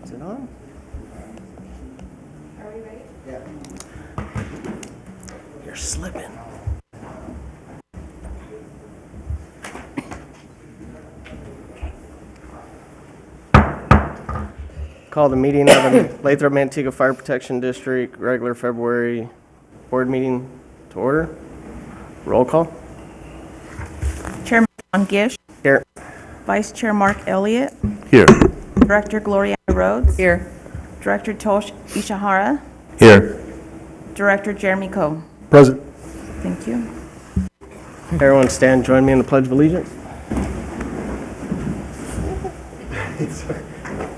Is it on? Are we ready? Yeah. You're slipping. Call the meeting of the Lathrop Manteca Fire Protection District, regular February board meeting to order. Roll call. Chairman John Gish, Here. Vice Chair Mark Elliott, Here. Director Gloria Rhodes. Here. Director Tosh Ishihara, Here. Director Jeremy Coe. Present. Thank you. Everyone stand, join me in the Pledge of Allegiance.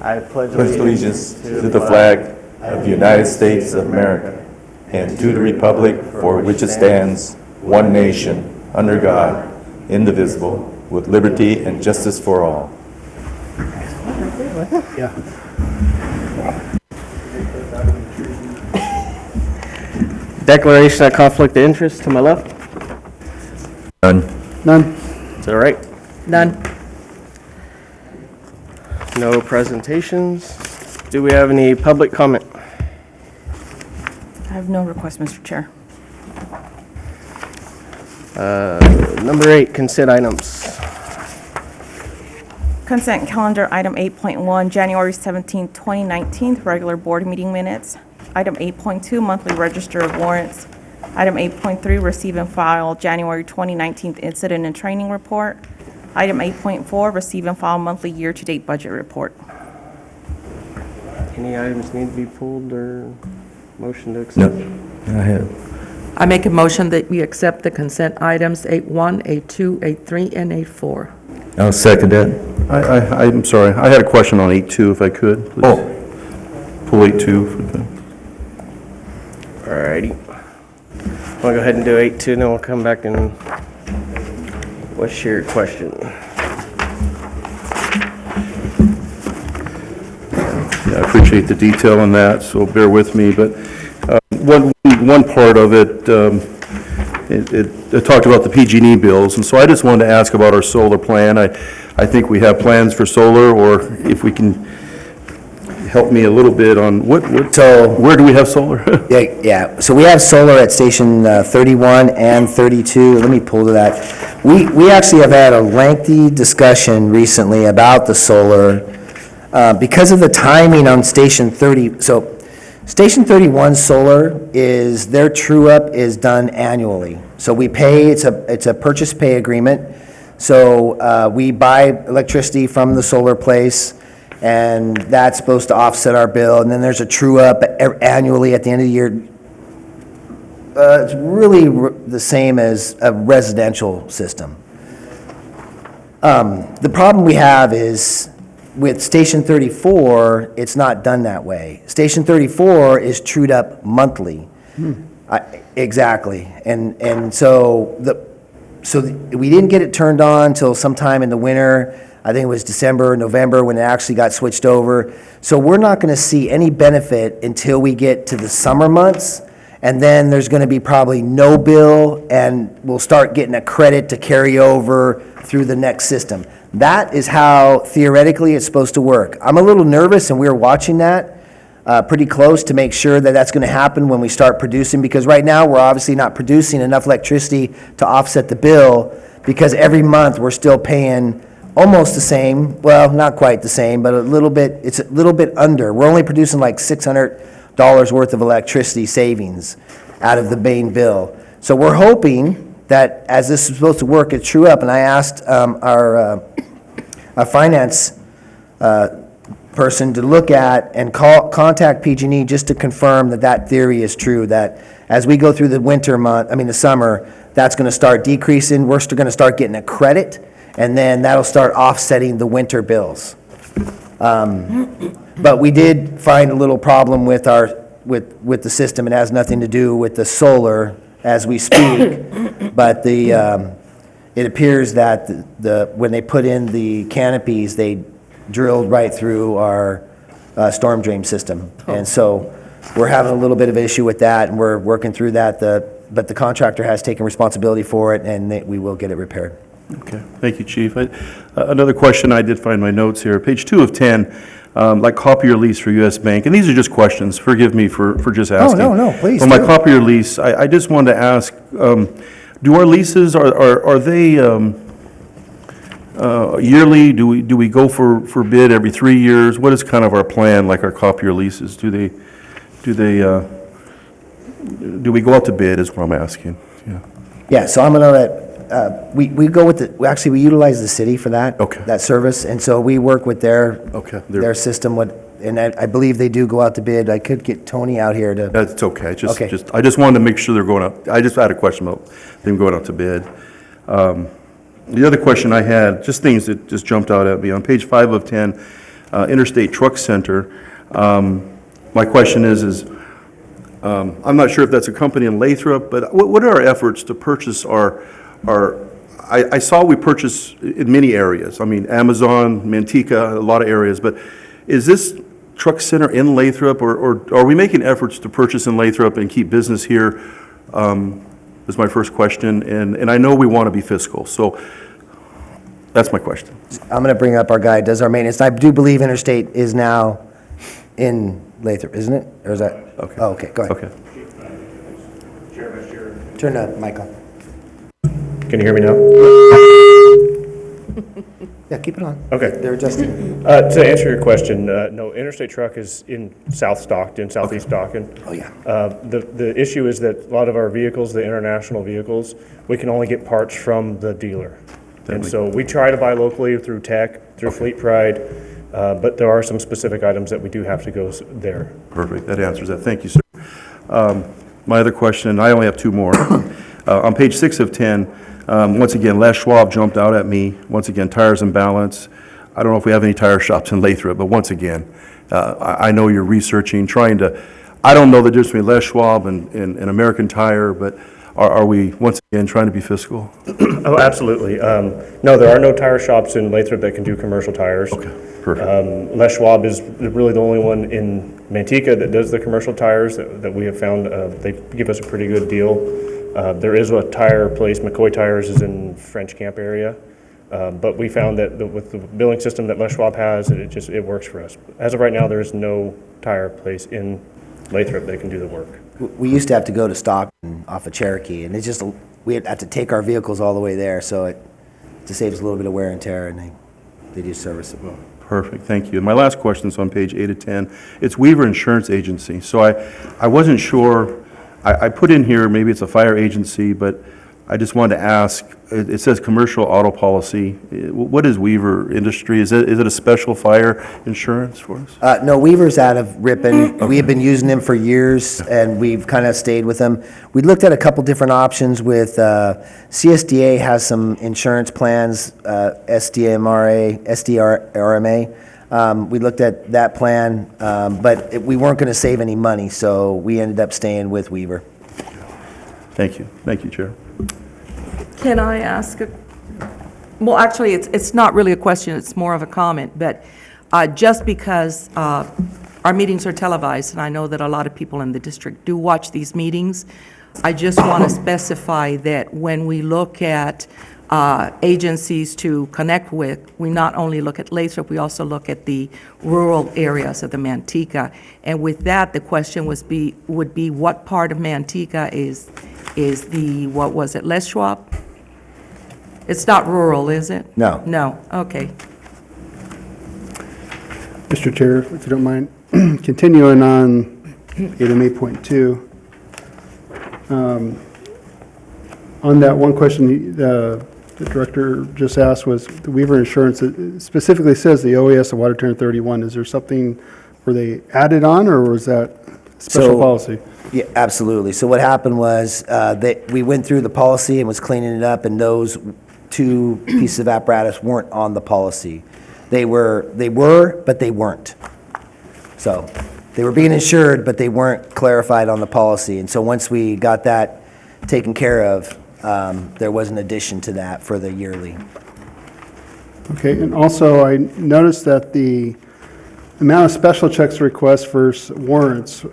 I pledge Allegiance to the flag of the United States of America and to the republic for which it stands, one nation, under God, indivisible, with liberty and justice for all. Yeah. Declaration of conflict of interest to my left. None. None. Is that all right? None. No presentations. Do we have any public comment? I have no request, Mr. Chair. Number 8, consent items. Consent calendar, item 8.1, January 17, 2019, regular board meeting minutes. Item 8.2, monthly register of warrants. Item 8.3, receive and file January 2019 incident and training report. Item 8.4, receive and file monthly year-to-date budget report. Any items need to be pulled or motion to No. accept? Go ahead. I make a motion that we accept the consent items 8.1, 8.2, 8.3, and 8.4. I'll second that. I'm sorry, I had a question on 8.2 if I could, please. Oh. Pull 8.2. Alrighty. We'll go ahead and do 8.2, and then we'll come back and, what's your question? Yeah, I appreciate the detail on that, so bear with me, but one part of it, it talked about the PG&E bills, and so I just wanted to ask about our solar plan. I think we have plans for solar, or if we can help me a little bit on where do we have solar? Yeah, so we have solar at station 31 and 32. Let me pull to that. We actually have had a lengthy discussion recently about the solar because of the timing on station 30. So station 31 solar is, their true-up is done annually. So we pay, it's a purchase pay agreement. So we buy electricity from the solar place, and that's supposed to offset our bill. And then there's a true-up annually at the end of the year. It's really the same as a residential system. The problem we have is with Station 34, it's not done that way. Station 34 is trued up monthly. Exactly. And so we didn't get it turned on until sometime in the winter. I think it was December, November when it actually got switched over. So we're not going to see any benefit until we get to the summer months. And then there's going to be probably no bill, and we'll start getting a credit to carry over through the next system. That is how theoretically it's supposed to work. I'm a little nervous, and we're watching that pretty close to make sure that that's going to happen when we start producing, because right now we're obviously not producing enough electricity to offset the bill, because every month we're still paying almost the same, well, not quite the same, but it's a little bit under. We're only producing like $600 worth of electricity savings out of the main bill. So we're hoping that as this is supposed to work, it's true up. And I asked our finance person to look at and contact PG&E just to confirm that theory is true, that as we go through the summer, that's going to start decreasing. We're still going to start getting a credit, and then that'll start offsetting the winter bills. But we did find a little problem with the system. It has nothing to do with the solar as we speak, but it appears that when they put in the canopies, they drilled right through our storm drain system. And so we're having a little bit of issue with that, and we're working through that. But the contractor has taken responsibility for it, and we will get it repaired. Okay, thank you, Chief. Another question, I did find my notes here. Page 2 of 10, like copier lease for US Bank, and these are just questions, forgive me for just asking. no, please On my do. copier lease, I just wanted to ask, do our leases, are they yearly? Do we go for bid every 3 years? What is kind of our plan, like our copier leases? Do we go out to bid is what I'm asking, yeah. Yeah, so I'm gonna let, we go with the, actually, we utilize the city for that. Okay. That service, and so we work with their, Okay. their system, and I believe they do go out to bid. I could get Tony out here to, That's okay, Okay. I just wanted to make sure they're going out, I just had a question about them going out to bid. The other question I had, just things that just jumped out at me, on page 5 of 10, Interstate Truck Center, my question is, I'm not sure if that's a company in Lathrop, but what are our efforts to purchase I saw we purchase in many areas, I mean, Amazon, Manteca, a lot of areas, but is this truck center in Lathrop, or are we making efforts to purchase in Lathrop and keep business here? Is my first question, and I know we want to be fiscal, so that's my question. I'm gonna bring up our guy, who does our maintenance. I do believe Interstate is now in Lathrop, isn't it? Or is that? Okay. Oh, okay, go ahead. Okay. Turn the mic on. Can you hear me now? Yeah, keep it on. Okay. They're adjusting. To answer your question, no, Interstate Truck is in South Stockton, southeast Stockton. Oh, yeah. The issue is that a lot of our vehicles, the international vehicles, we can only get parts from the dealer. And so we try to buy locally through Tech, through Fleet Pride, but there are some specific items that we do have to go there. Perfect, that answers that, thank you, sir. My other question, and I only have two more. On page 6 of 10, once again, Les Schwab jumped out at me, once again, tires and balance. I don't know if we have any tire shops in Lathrop, but once again, I know you're researching, trying to, I don't know the difference between Les Schwab and American Tire, but are we, once again, trying to be fiscal? Oh, absolutely. No, there are no tire shops in Lathrop that can do commercial tires. Okay, perfect. Les Schwab is really the only one in Manteca that does the commercial tires that we have found. They give us a pretty good deal. There is a tire place, McCoy Tires is in French Camp area, but we found that with the billing system that Les Schwab has, it works for us. As of right now, there is no tire place in Lathrop that can do the work. We used to have to go to Stockton off of Cherokee, and it's just, we had to take our vehicles all the way there, so it just saves a little bit of wear and tear, and they do service it well. Perfect, thank you. And my last question is on page 8 of 10. It's Weaver Insurance Agency. So I wasn't sure, I put in here, maybe it's a fire agency, but I just wanted to ask, it says commercial auto policy. What is Weaver Industry? Is it a special fire insurance for us? No, Weaver's out of Ripon. We have been using them for years, and we've kind of stayed with them. We looked at a couple different options with, CSDA has some insurance plans, SDRMA. We looked at that plan, but we weren't going to save any money, so we ended up staying with Weaver. Thank you, Chair. Can I ask well, actually, it's not really a question, it's more of a comment, but just because our meetings are televised, and I know that a lot of people in the district do watch these meetings, I just want to specify that when we look at agencies to connect with, we not only look at Lathrop, we also look at the rural areas of the Manteca. And with that, the question would be what part of Manteca is the, what was it, Les Schwab? It's not rural, is it? No. No, okay. Mr. Chair, if you don't mind, continuing on item 8.2, on that one question the director just asked was the Weaver Insurance, it specifically says the OAS of Water Turn 31. Is there something, were they added on, or was that special policy? Yeah, absolutely. So what happened was we went through the policy and was cleaning it up, and those two pieces of apparatus weren't on the policy. They were, but they weren't. So they were being insured, but they weren't clarified on the policy. And so once we got that taken care of, there was an addition to that for the yearly. Okay, and also I noticed that the amount of special checks requests versus warrants,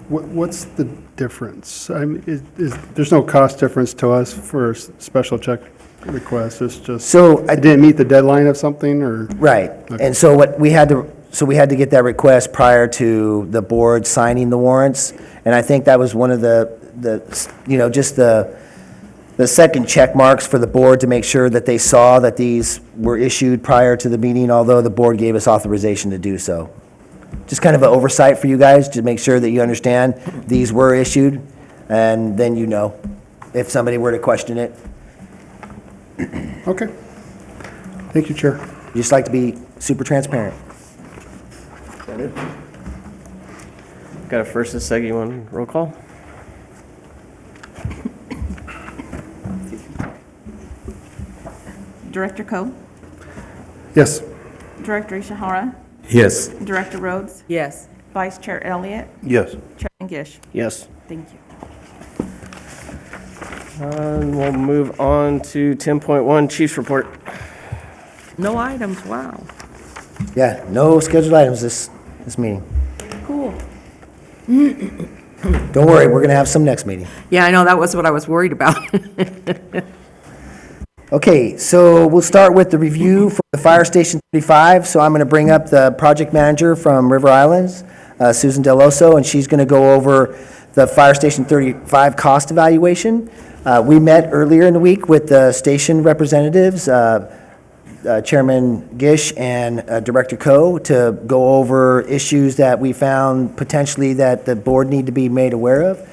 what's the difference? I mean, there's no cost difference to us for a special check? request? It's just, So I it didn't meet the deadline of something, or? Right, and so what we had to get that request prior to the board signing the warrants, and I think that was one of just the second check marks for the board to make sure that they saw that these were issued prior to the meeting, although the board gave us authorization to do so. Just kind of an oversight for you guys to make sure that you understand these were issued, and then you know if somebody were to question it. Okay. Thank you, Chair. You just like to be super transparent. Got a first and second, you want roll call? Director Coe? Yes. Director Ishihara? Yes. Director Rhodes? Yes. Vice Chair Elliott? Yes. Chairman Gish? Yes. Thank you. And we'll move on to 10.1, Chief's Report. No items, wow. Yeah, no scheduled items this meeting. Cool. Don't worry, we're going to have some next meeting. Yeah, I know, that was what I was worried about. Okay, so we'll start with the review for the Fire Station 35. So I'm going to bring up the project manager from River Islands, Susan Deloso, and she's going to go over the Fire Station 35 cost evaluation. We met earlier in the week with the station representatives, Chairman Gish and Director Coe, to go over issues that we found potentially that the board need to be made aware of.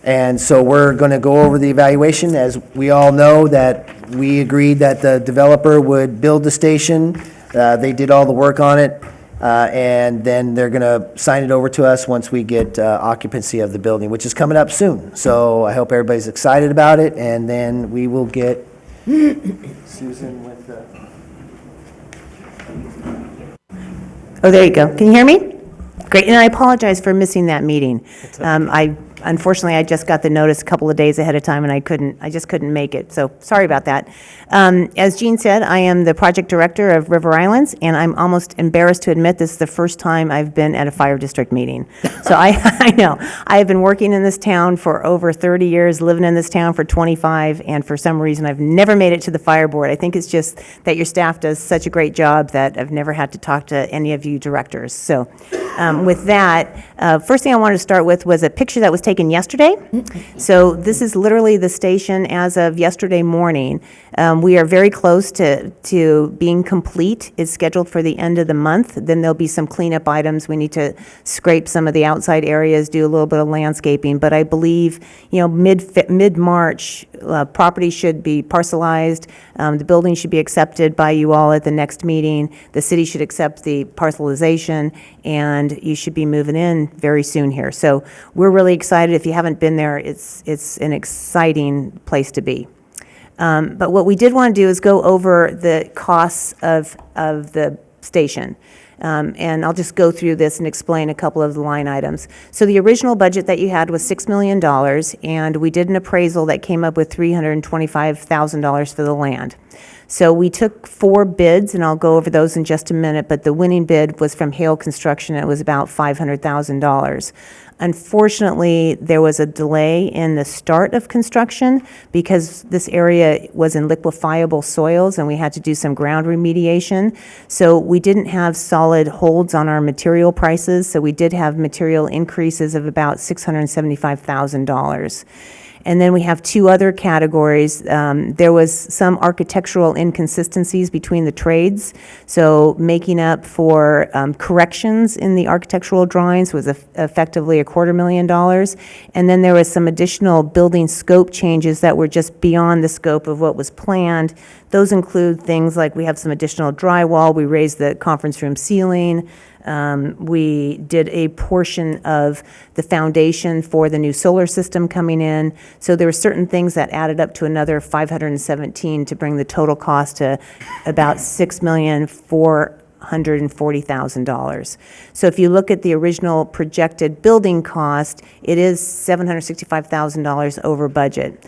And so we're going to go over the evaluation. As we all know, that we agreed that the developer would build the station. They did all the work on it, and then they're going to sign it over to us once we get occupancy of the building, which is coming up soon. So I hope everybody's excited about it, and then we will get Susan with the... Oh, there you go. Can you hear me? Great, and I apologize for missing that meeting. Unfortunately, I just got the notice a couple of days ahead of time, and I just couldn't make it, so sorry about that. As Jean said, I am the project director of River Islands, and I'm almost embarrassed to admit this is the first time I've been at a fire district meeting. So I know, I have been working in this town for over 30 years, living in this town for 25, and for some reason, I've never made it to the fire board. I think it's just that your staff does such a great job that I've never had to talk to any of you directors. So with that, first thing I wanted to start with was a picture that was taken yesterday. So this is literally the station as of yesterday morning. We are very close to being complete. It's scheduled for the end of the month. Then there'll be some cleanup items. We need to scrape some of the outside areas, do a little bit of landscaping. But I believe, mid-March, property should be parcelized. The building should be accepted by you all at the next meeting. The city should accept the parcelization, and you should be moving in very soon here. So we're really excited. If you haven't been there, it's an exciting place to be. But what we did want to do is go over the costs of the station. And I'll just go through this and explain a couple of the line items. So the original budget that you had was $6 million, and we did an appraisal that came up with $325,000 for the land. So we took 4 bids, and I'll go over those in just a minute, but the winning bid was from Hale Construction. It was about $500,000. Unfortunately, there was a delay in the start of construction because this area was in liquefiable soils and we had to do some ground remediation. So we didn't have solid holds on our material prices, so we did have material increases of about $675,000. And then we have 2 other categories. There was some architectural inconsistencies between the trades, so making up for corrections in the architectural drawings was effectively $250,000. And then there was some additional building scope changes that were just beyond the scope of what was planned. Those include things like we have some additional drywall, we raised the conference room ceiling, we did a portion of the foundation for the new solar system coming in. So there were certain things that added up to another $517 to bring the total cost to about $6,440,000. So if you look at the original projected building cost, it is $765,000 over budget.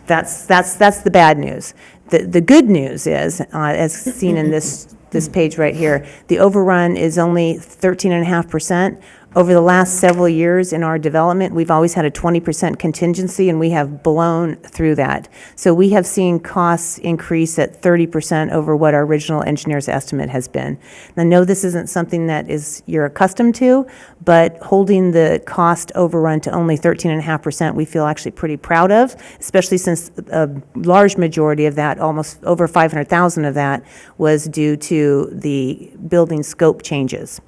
That's the bad news. The good news is, as seen in this page right here, the overrun is only 13.5%. over the last several years in our development, we've always had a 20% contingency, and we have blown through that. So we have seen costs increase at 30% over what our original engineer's estimate has been. And I know this isn't something that you're accustomed to, but holding the cost overrun to only 13.5%, we feel actually pretty proud of, especially since a large majority of that, almost over 500,000 of that, was due to the building scope changes.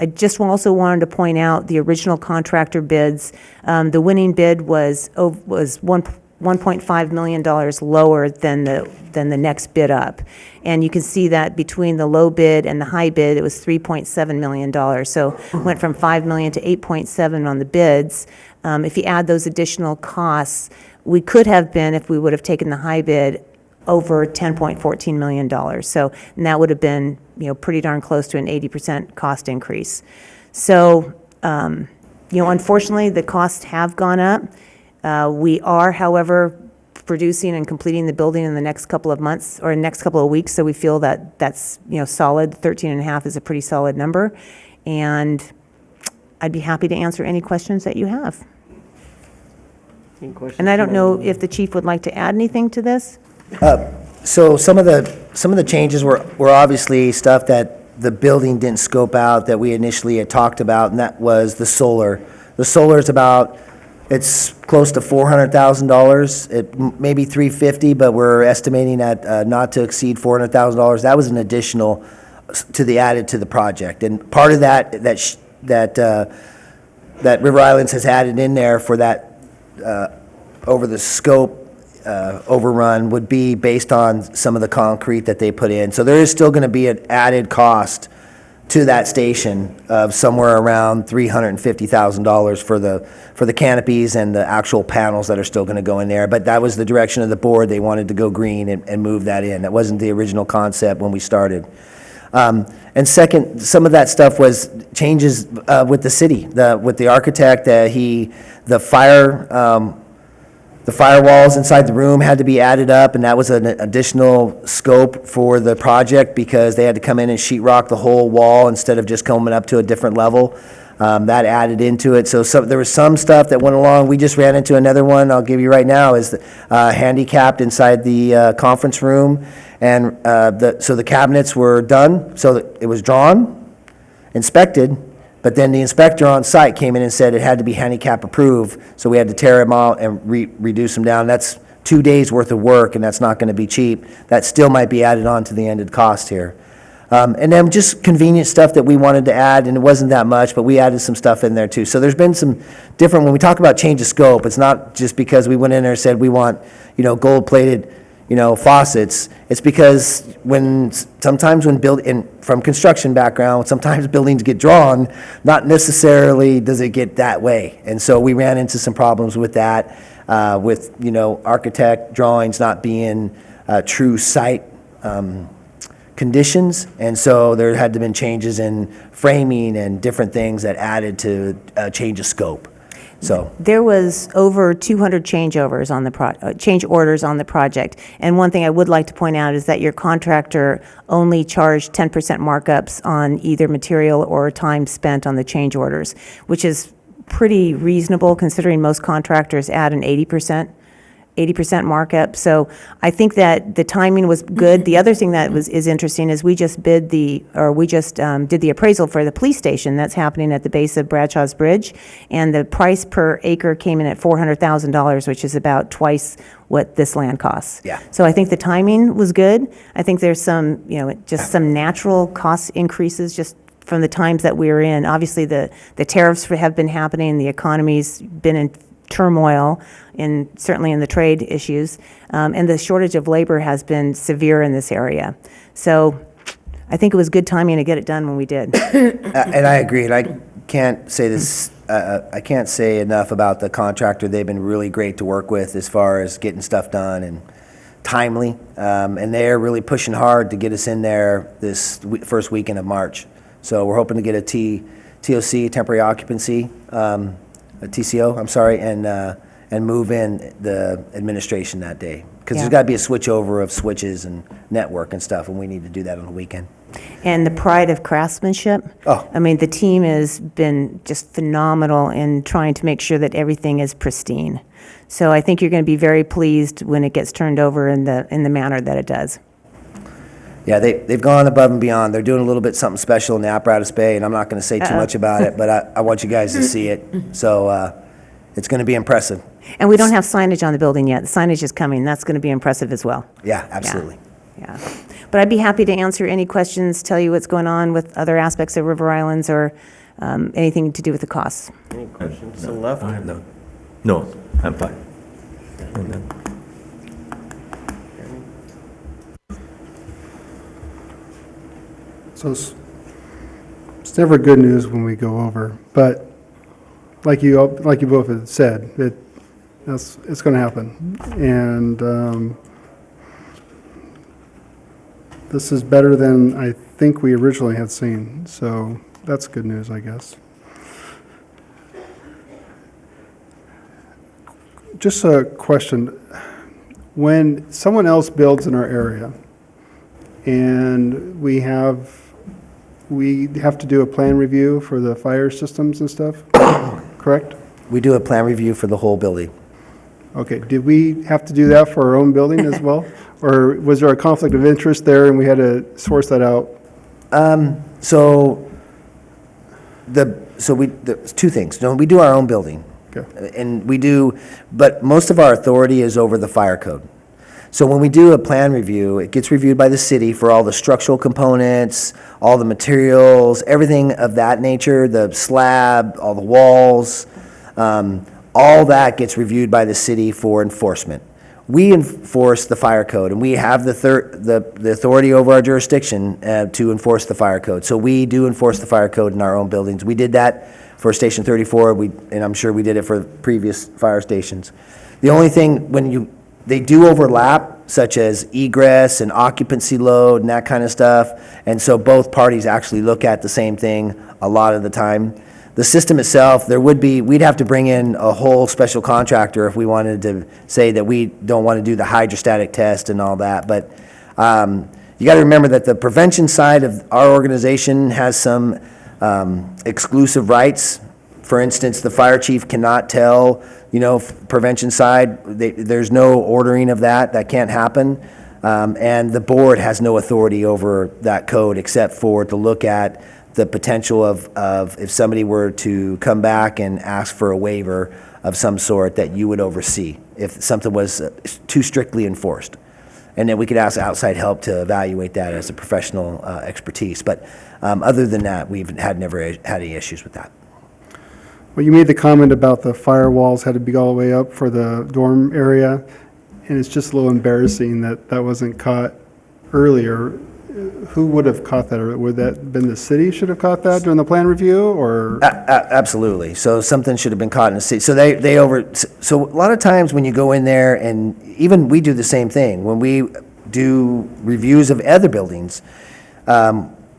I just also wanted to point out the original contractor bids. The winning bid was $1.5 million lower than the next bid up. And you can see that between the low bid and the high bid, it was $3.7 million. So it went from $5 million to $8.7 million on the bids. If you add those additional costs, we could have been, if we would have taken the high bid, over $10.14 million. So, and that would have been, pretty darn close to an 80% cost increase. So, unfortunately, the costs have gone up. We are, however, producing and completing the building in the next couple of months or next couple of weeks. So we feel that that's, solid. 13.5 is a pretty solid number. And I'd be happy to answer any questions that you have. Any questions? And I don't know if the chief would like to add anything to this? So some of the changes were obviously stuff that the building didn't scope out that we initially had talked about, and that was the solar. The solar is it's close to $400,000. It may be $350,000, but we're estimating at not to exceed $400,000. That was an additional added to the project, and part of that River Islands has added in there for that over the scope. Overrun would be based on some of the concrete that they put in. So there is still going to be an added cost to that station of somewhere around $350,000 for the canopies and the actual panels that are still going to go in there. But that was the direction of the board. They wanted to go green and move that in. That wasn't the original concept when we started. And second, some of that stuff was changes with the city, with the architect. The firewalls inside the room had to be added up, and that was an additional scope for the project because they had to come in and sheetrock the whole wall instead of just coming up to a different level. That added into it. So there was some stuff that went along. We just ran into another one, I'll give you right now, is handicapped inside the conference room. And so the cabinets were done, so that it was drawn, inspected, but then the inspector on site came in and said it had to be handicap approved, so we had to tear them out and reduce them down. That's 2 days worth of work, and that's not going to be cheap. That still might be added on to the ended cost here. And then just convenient stuff that we wanted to add, and it wasn't that much, but we added some stuff in there too. So there's been some different, when we talk about change of scope, it's not just because we went in there and said we want, gold-plated, faucets. It's because sometimes from construction background, sometimes buildings get drawn, not necessarily does it get that way. And so we ran into some problems with that, with, architect drawings not being true site conditions. And so there had to been changes in framing and different things that added to change of scope. So there was over 200 changeovers on the change orders on the project. And one thing I would like to point out is that your contractor only charged 10% markups on either material or time spent on the change orders, which is pretty reasonable considering most contractors add an 80% markup. So I think that the timing was good. The other thing that is interesting is we just did the appraisal for the police station that's happening at the base of Bradshaw's Bridge, and the price per acre came in at $400,000, which is about twice what this land costs. Yeah. So I think the timing was good. I think there's some, just some natural cost increases just from the times that we're in. Obviously, the tariffs have been happening, the economy's been in turmoil, certainly in the trade issues, and the shortage of labor has been severe in this area. So I think it was good timing to get it done when we did. And I agree, and I can't say this, I can't say enough about the contractor. They've been really great to work with as far as getting stuff done and timely, and they're really pushing hard to get us in there this first weekend of March. So we're hoping to get a TOC, temporary occupancy, a TCO, I'm sorry, and move in the administration that day. because Yeah. there's got to be a switchover of switches and network and stuff, and we need to do that on the weekend. And the pride of craftsmanship. Oh. I mean, the team has been just phenomenal in trying to make sure that everything is pristine. So I think you're going to be very pleased when it gets turned over in the manner that it does. Yeah, they've gone above and beyond. They're doing a little bit something special in the apparatus bay, and I'm not going to say too much about it, but I want you guys to see it. So it's going to be impressive. And we don't have signage on the building yet. The signage is coming. That's going to be impressive as well. Yeah, absolutely. Yeah. But I'd be happy to answer any questions, tell you what's going on with other aspects of River Islands or anything to do with the costs. Any questions to the left? No, I'm fine. So it's never good news when we go over, but like you both had said, it's going to happen. And this is better than I think we originally had seen, so that's good news, I guess. Just a question. When someone else builds in our area and we have to do a plan review for the fire systems and stuff, correct? We do a plan review for the whole building. Okay, did we have to do that for our own building as well? Or was there a conflict of interest there and we had to source that out? There's two things. No, we do our own building. Okay. And we do, but most of our authority is over the fire code. So when we do a plan review, it gets reviewed by the city for all the structural components, all the materials, everything of that nature, the slab, all the walls, all that gets reviewed by the city for enforcement. We enforce the fire code, and we have the authority over our jurisdiction to enforce the fire code. So we do enforce the fire code in our own buildings. We did that for Station 34, and I'm sure we did it for previous fire stations. The only thing, they do overlap, such as egress and occupancy load and that kind of stuff, and so both parties actually look at the same thing a lot of the time. The system itself, we'd have to bring in a whole special contractor if we wanted to say that we don't want to do the hydrostatic test and all that, but you got to remember that the prevention side of our organization has some exclusive rights. For instance, the fire chief cannot tell, prevention side, there's no ordering of that. That can't happen. And the board has no authority over that code except for to look at the potential of if somebody were to come back and ask for a waiver of some sort that you would oversee if something was too strictly enforced. And then we could ask outside help to evaluate that as a professional expertise. But other than that, we've never had any issues with that. Well, you made the comment about the firewalls had to be all the way up for the dorm area, and it's just a little embarrassing that that wasn't caught earlier. Who would have caught that? Or would that have been the city should have caught that during the plan review, or? Absolutely. So something should have been caught in the city. So so a lot of times when you go in there, and even we do the same thing, when we do reviews of other buildings,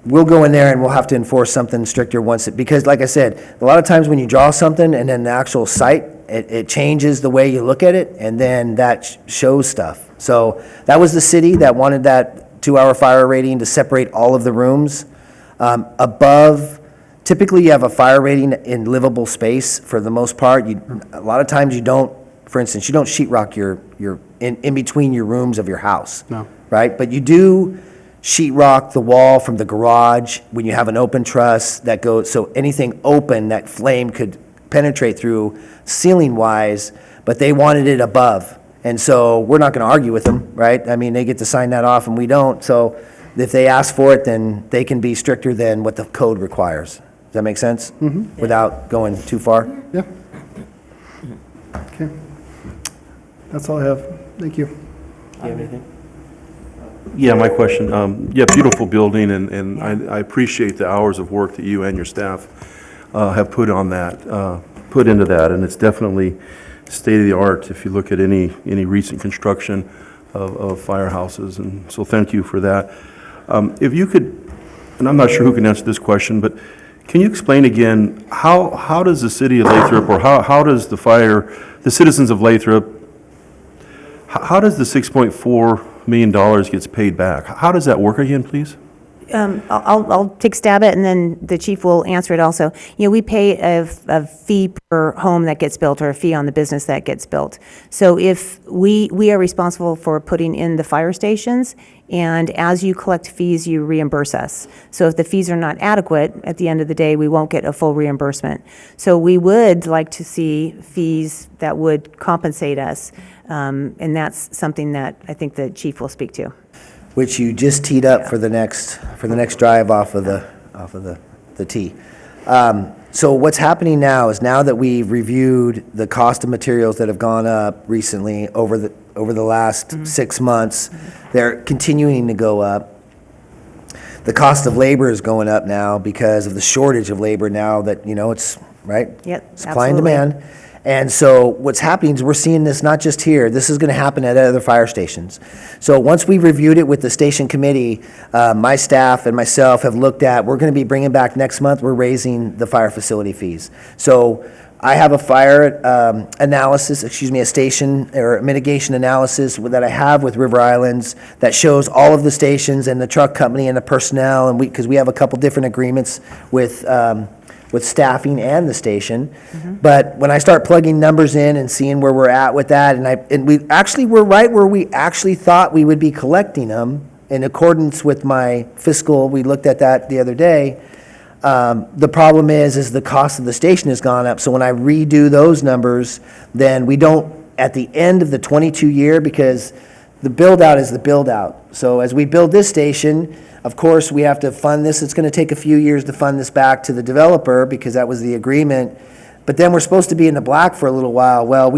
we'll go in there and we'll have to enforce something stricter because like I said, a lot of times when you draw something and then the actual site, it changes the way you look at it, and then that shows stuff. So that was the city that wanted that 2-hour fire rating to separate all of the rooms. Above, typically you have a fire rating in livable space for the most part. A lot of times you don't, for instance, you don't sheetrock your in between your rooms of your house. No. Right? But you do sheetrock the wall from the garage when you have an open truss that goes, so anything open that flame could penetrate through ceiling-wise, but they wanted it above. And so we're not going to argue with them, right? I mean, they get to sign that off and we don't. So if they ask for it, then they can be stricter than what the code requires. Does that make sense? Mm-hmm. Without going too far? Yeah. Okay. That's all I have. Thank you. Do you have anything? Yeah, my question, beautiful building, and I appreciate the hours of work that you and your staff have put into that, and it's definitely state-of-the-art if you look at any recent construction of firehouses, and so thank you for that. If you could, and I'm not sure who can answer this question, but can you explain again, how does the city of Lathrop, or how does the citizens of Lathrop How does the $6.4 million gets paid back? How does that work again, please? I'll take a stab at it, and then the chief will answer it also. You know, we pay a fee per home that gets built, or a fee on the business that gets built. So if we are responsible for putting in the fire stations, and as you collect fees, you reimburse us. So if the fees are not adequate, at the end of the day, we won't get a full reimbursement. So we would like to see fees that would compensate us, and that's something that I think the chief will speak to. Which you just teed up for the next drive off of the tee. So what's happening now is, now that we've reviewed the cost of materials that have gone up recently over the last 6 months, they're continuing to go up. The cost of labor is going up now because of the shortage of labor now that, it's, right? Yep, Supply and absolutely. demand. And so what's happening is we're seeing this not just here, this is going to happen at other fire stations. So once we've reviewed it with the station committee, my staff and myself have looked at, we're going to be bringing back next month, we're raising the fire facility fees. So I have a fire a station or mitigation analysis that I have with River Islands that shows all of the stations and the truck company and the personnel, and because we have a couple different agreements with staffing and the station. But when I start plugging numbers in and seeing where we're at with that, and we're right where we actually thought we would be collecting them in accordance with my fiscal, we looked at that the other day. The problem is the cost of the station has gone up. So when I redo those numbers, then we don't, at the end of the 22 year, because the build out is the build out. So as we build this station, of course, we have to fund this. It's going to take a few years to fund this back to the developer because that was the agreement. But then we're supposed to be in the black for a little while. Well,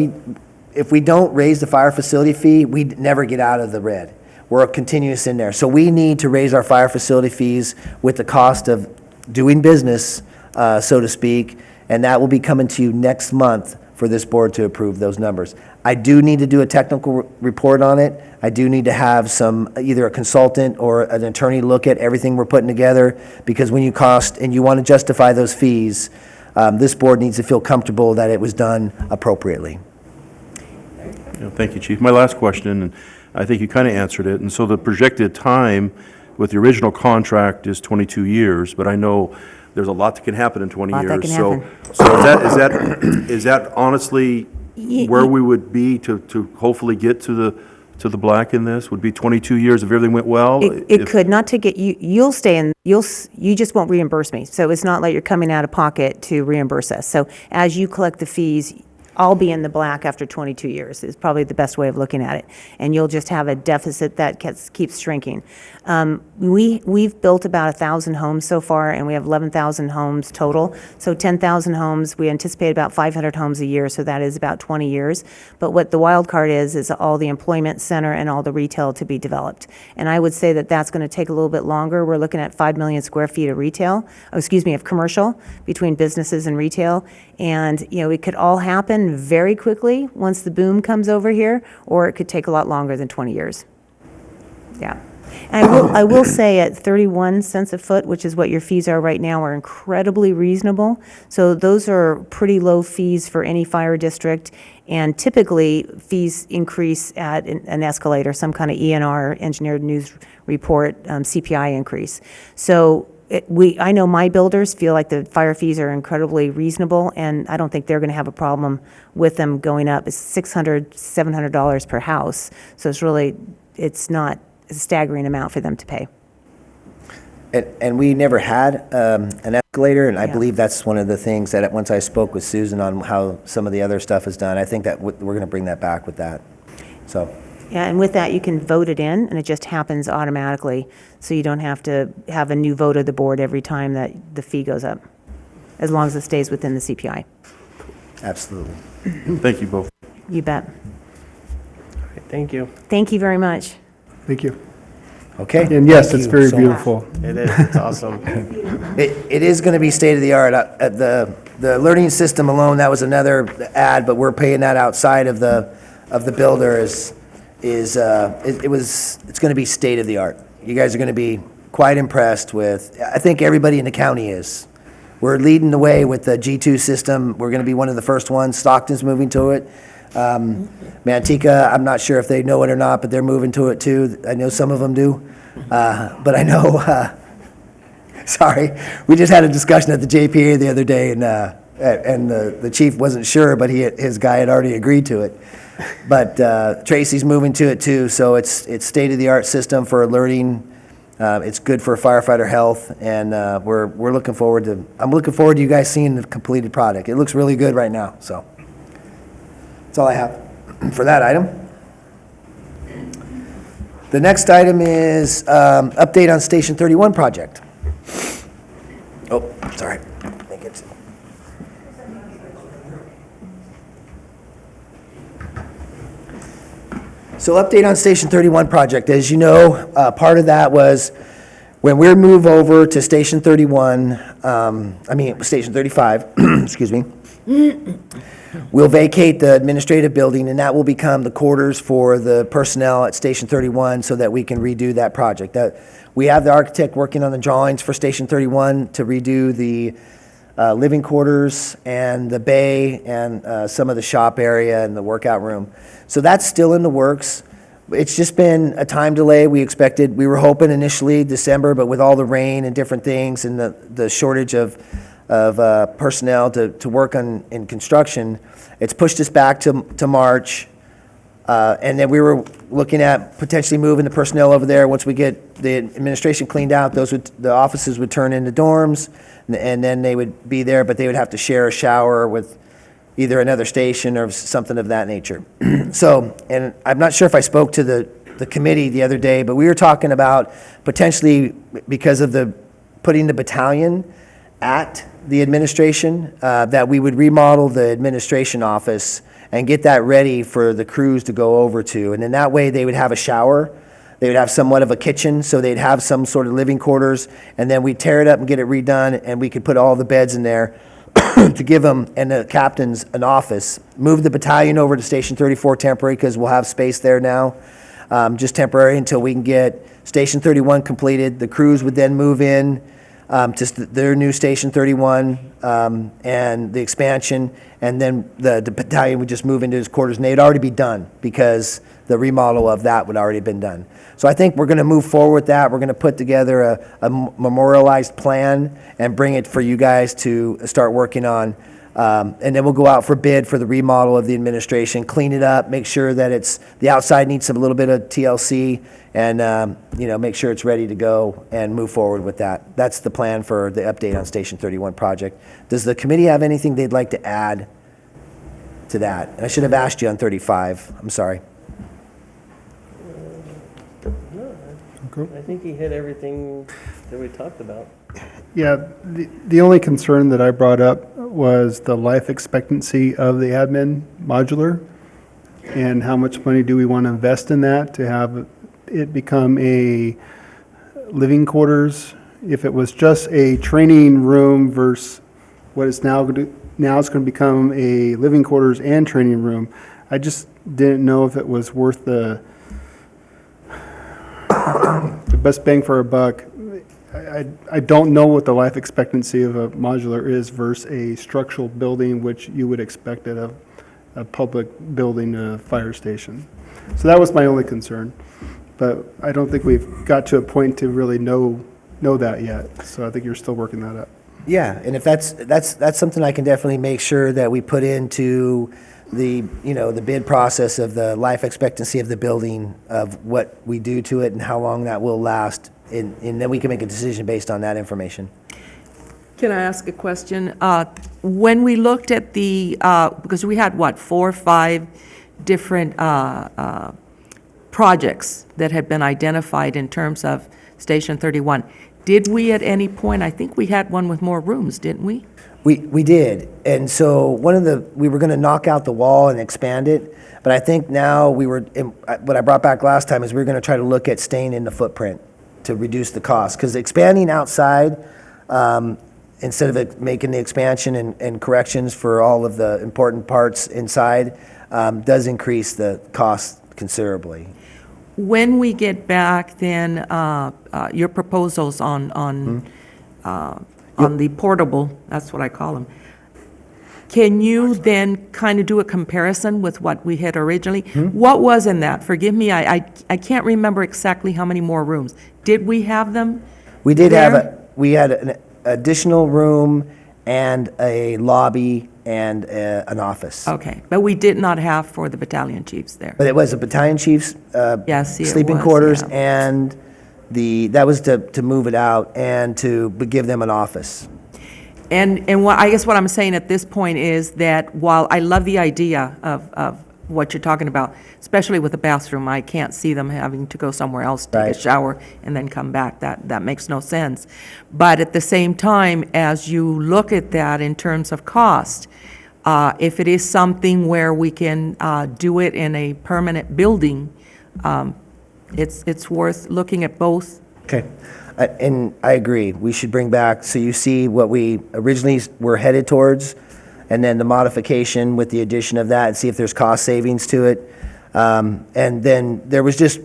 if we don't raise the fire facility fee, we never get out of the red. We're continuous in there. So we need to raise our fire facility fees with the cost of doing business, so to speak, and that will be coming to you next month for this board to approve those numbers. I do need to do a technical report on it. I do need to have either a consultant or an attorney look at everything we're putting together, because when you cost and you want to justify those fees, this board needs to feel comfortable that it was done appropriately. Thank you, Chief. My last question, and I think you kind of answered it, and so the projected time with the original contract is 22 years, but I know there's a lot that can happen in 20 Lot years. that can happen. So is that honestly where we would be to hopefully get to the black in this? Would be 22 years if everything went well? It could, not to get, you'll stay in, you just won't reimburse me. So it's not like you're coming out of pocket to reimburse us. So as you collect the fees, I'll be in the black after 22 years is probably the best way of looking at it. And you'll just have a deficit that keeps shrinking. We've built about 1,000 homes so far, and we have 11,000 homes total. So 10,000 homes, we anticipate about 500 homes a year, so that is about 20 years. But what the wild card is all the employment center and all the retail to be developed. And I would say that that's going to take a little bit longer. We're looking at 5 million square feet of of commercial between businesses and retail. And, it could all happen very quickly once the boom comes over here, or it could take a lot longer than 20 years. Yeah. And I will say at 31 cents a foot, which is what your fees are right now, are incredibly reasonable. So those are pretty low fees for any fire district. And typically, fees increase at an escalator, some kind of ENR, engineered news report, CPI increase. So I know my builders feel like the fire fees are incredibly reasonable, and I don't think they're going to have a problem with them going up. It's $600, $700 per house. So it's not a staggering amount for them to pay. And we never had an escalator, and I Yeah. believe that's one of the things that once I spoke with Susan on how some of the other stuff is done, I think that we're going to bring that back with that. So. Yeah, and with that, you can vote it in, and it just happens automatically. So you don't have to have a new vote of the board every time that the fee goes up, as long as it stays within the CPI. Absolutely. Thank you both. You bet. Thank you. Thank you very much. Thank you. Okay. And yes, Thank it's you very so much. beautiful. It is, it's awesome. It is going to be state-of-the-art. The learning system alone, that was another ad, but we're paying that outside of the builder it's going to be state-of-the-art. You guys are going to be quite impressed with, I think everybody in the county is. We're leading the way with the G2 system. We're going to be one of the first ones. Stockton's moving to it. Manteca, I'm not sure if they know it or not, but they're moving to it too. I know some of them do. But I know, sorry, we just had a discussion at the JPA the other day, and the chief wasn't sure, but his guy had already agreed to it. But Tracy's moving to it too, so it's state-of-the-art system for alerting. It's good for firefighter health, and we're looking forward to, I'm looking forward to you guys seeing the completed product. It looks really good right now, so. That's all I have for that item. The next item is update on Station 31 project. Oh, sorry. I think it's- So update on Station 31 project. As you know, part of that was when we move over to Station 31, Station 35, excuse me, we'll vacate the administrative building, and that will become the quarters for the personnel at Station 31 so that we can redo that project. We have the architect working on the drawings for Station 31 to redo the living quarters and the bay and some of the shop area and the workout room. So that's still in the works. It's just been a time delay. We were hoping initially December, but with all the rain and different things and the shortage of personnel to work in construction, it's pushed us back to March. And then we were looking at potentially moving the personnel over there. Once we get the administration cleaned out, the offices would turn into dorms, and then they would be there, but they would have to share a shower with either another station or something of that nature. So, and I'm not sure if I spoke to the committee the other day, but we were talking about potentially, because of putting the battalion at the administration, that we would remodel the administration office and get that ready for the crews to go over to. And then that way they would have a shower, they would have somewhat of a kitchen, so they'd have some sort of living quarters, and then we'd tear it up and get it redone, and we could put all the beds in there to give them and the captains an office. Move the battalion over to Station 34 temporary, because we'll have space there now, just temporary until we can get Station 31 completed. The crews would then move in to their new Station 31 and the expansion, and then the battalion would just move into his quarters, and they'd already be done because the remodel of that would already been done. So I think we're going to move forward with that. We're going to put together a memorialized plan and bring it for you guys to start working on. And then we'll go out for bid for the remodel of the administration, clean it up, make sure that the outside needs a little bit of TLC, and make sure it's ready to go and move forward with that. That's the plan for the update on Station 31 project. Does the committee have anything they'd like to add to that? And I should have asked you on 35. I'm sorry. I think he hit everything that we talked about. Yeah, the only concern that I brought up was the life expectancy of the admin modular, and how much money do we want to invest in that to have it become a living quarters? If it was just a training room versus what it's now it's going to become a living quarters and training room, I just didn't know if it was worth the best bang for a buck. I don't know what the life expectancy of a modular is versus a structural building, which you would expect at a public building, a fire station. So that was my only concern. But I don't think we've got to a point to really know that yet. So I think you're still working that up. Yeah, and if that's something I can definitely make sure that we put into the bid process of the life expectancy of the building, of what we do to it and how long that will last, and then we can make a decision based on that information. Can I ask a question? When we looked at because we had, 4 or 5 different projects that had been identified in terms of Station 31, did we at any point, I think we had one with more rooms, didn't we? We did, and so we were going to knock out the wall and expand it, but I think now what I brought back last time is we're going to try to look at staying in the footprint to reduce the cost, because expanding outside, instead of making the expansion and corrections for all of the important parts inside, does increase the cost considerably. When we get back, then, your proposals on the portable, that's what I call them, Can you then kind of do a comparison with what we had originally? What was in that? Forgive me, I can't remember exactly how many more rooms. Did we have them? We did have, there? we had an additional room and a lobby and an office. Okay, but we did not have for the battalion chiefs there. But it was a battalion chief's Yeah, see, it sleeping was, quarters, yeah. and that was to move it out and to give them an office. And what, I guess what I'm saying at this point is that while I love the idea of what you're talking about, especially with the bathroom, I can't see them having to go somewhere else, take a Right. shower, and then come back. That makes no sense. But at the same time, as you look at that in terms of cost, if it is something where we can do it in a permanent building, it's worth looking at both. Okay. And I agree. We should bring back, so you see what we originally were headed towards, and then the modification with the addition of that, and see if there's cost savings to it. And then there was just,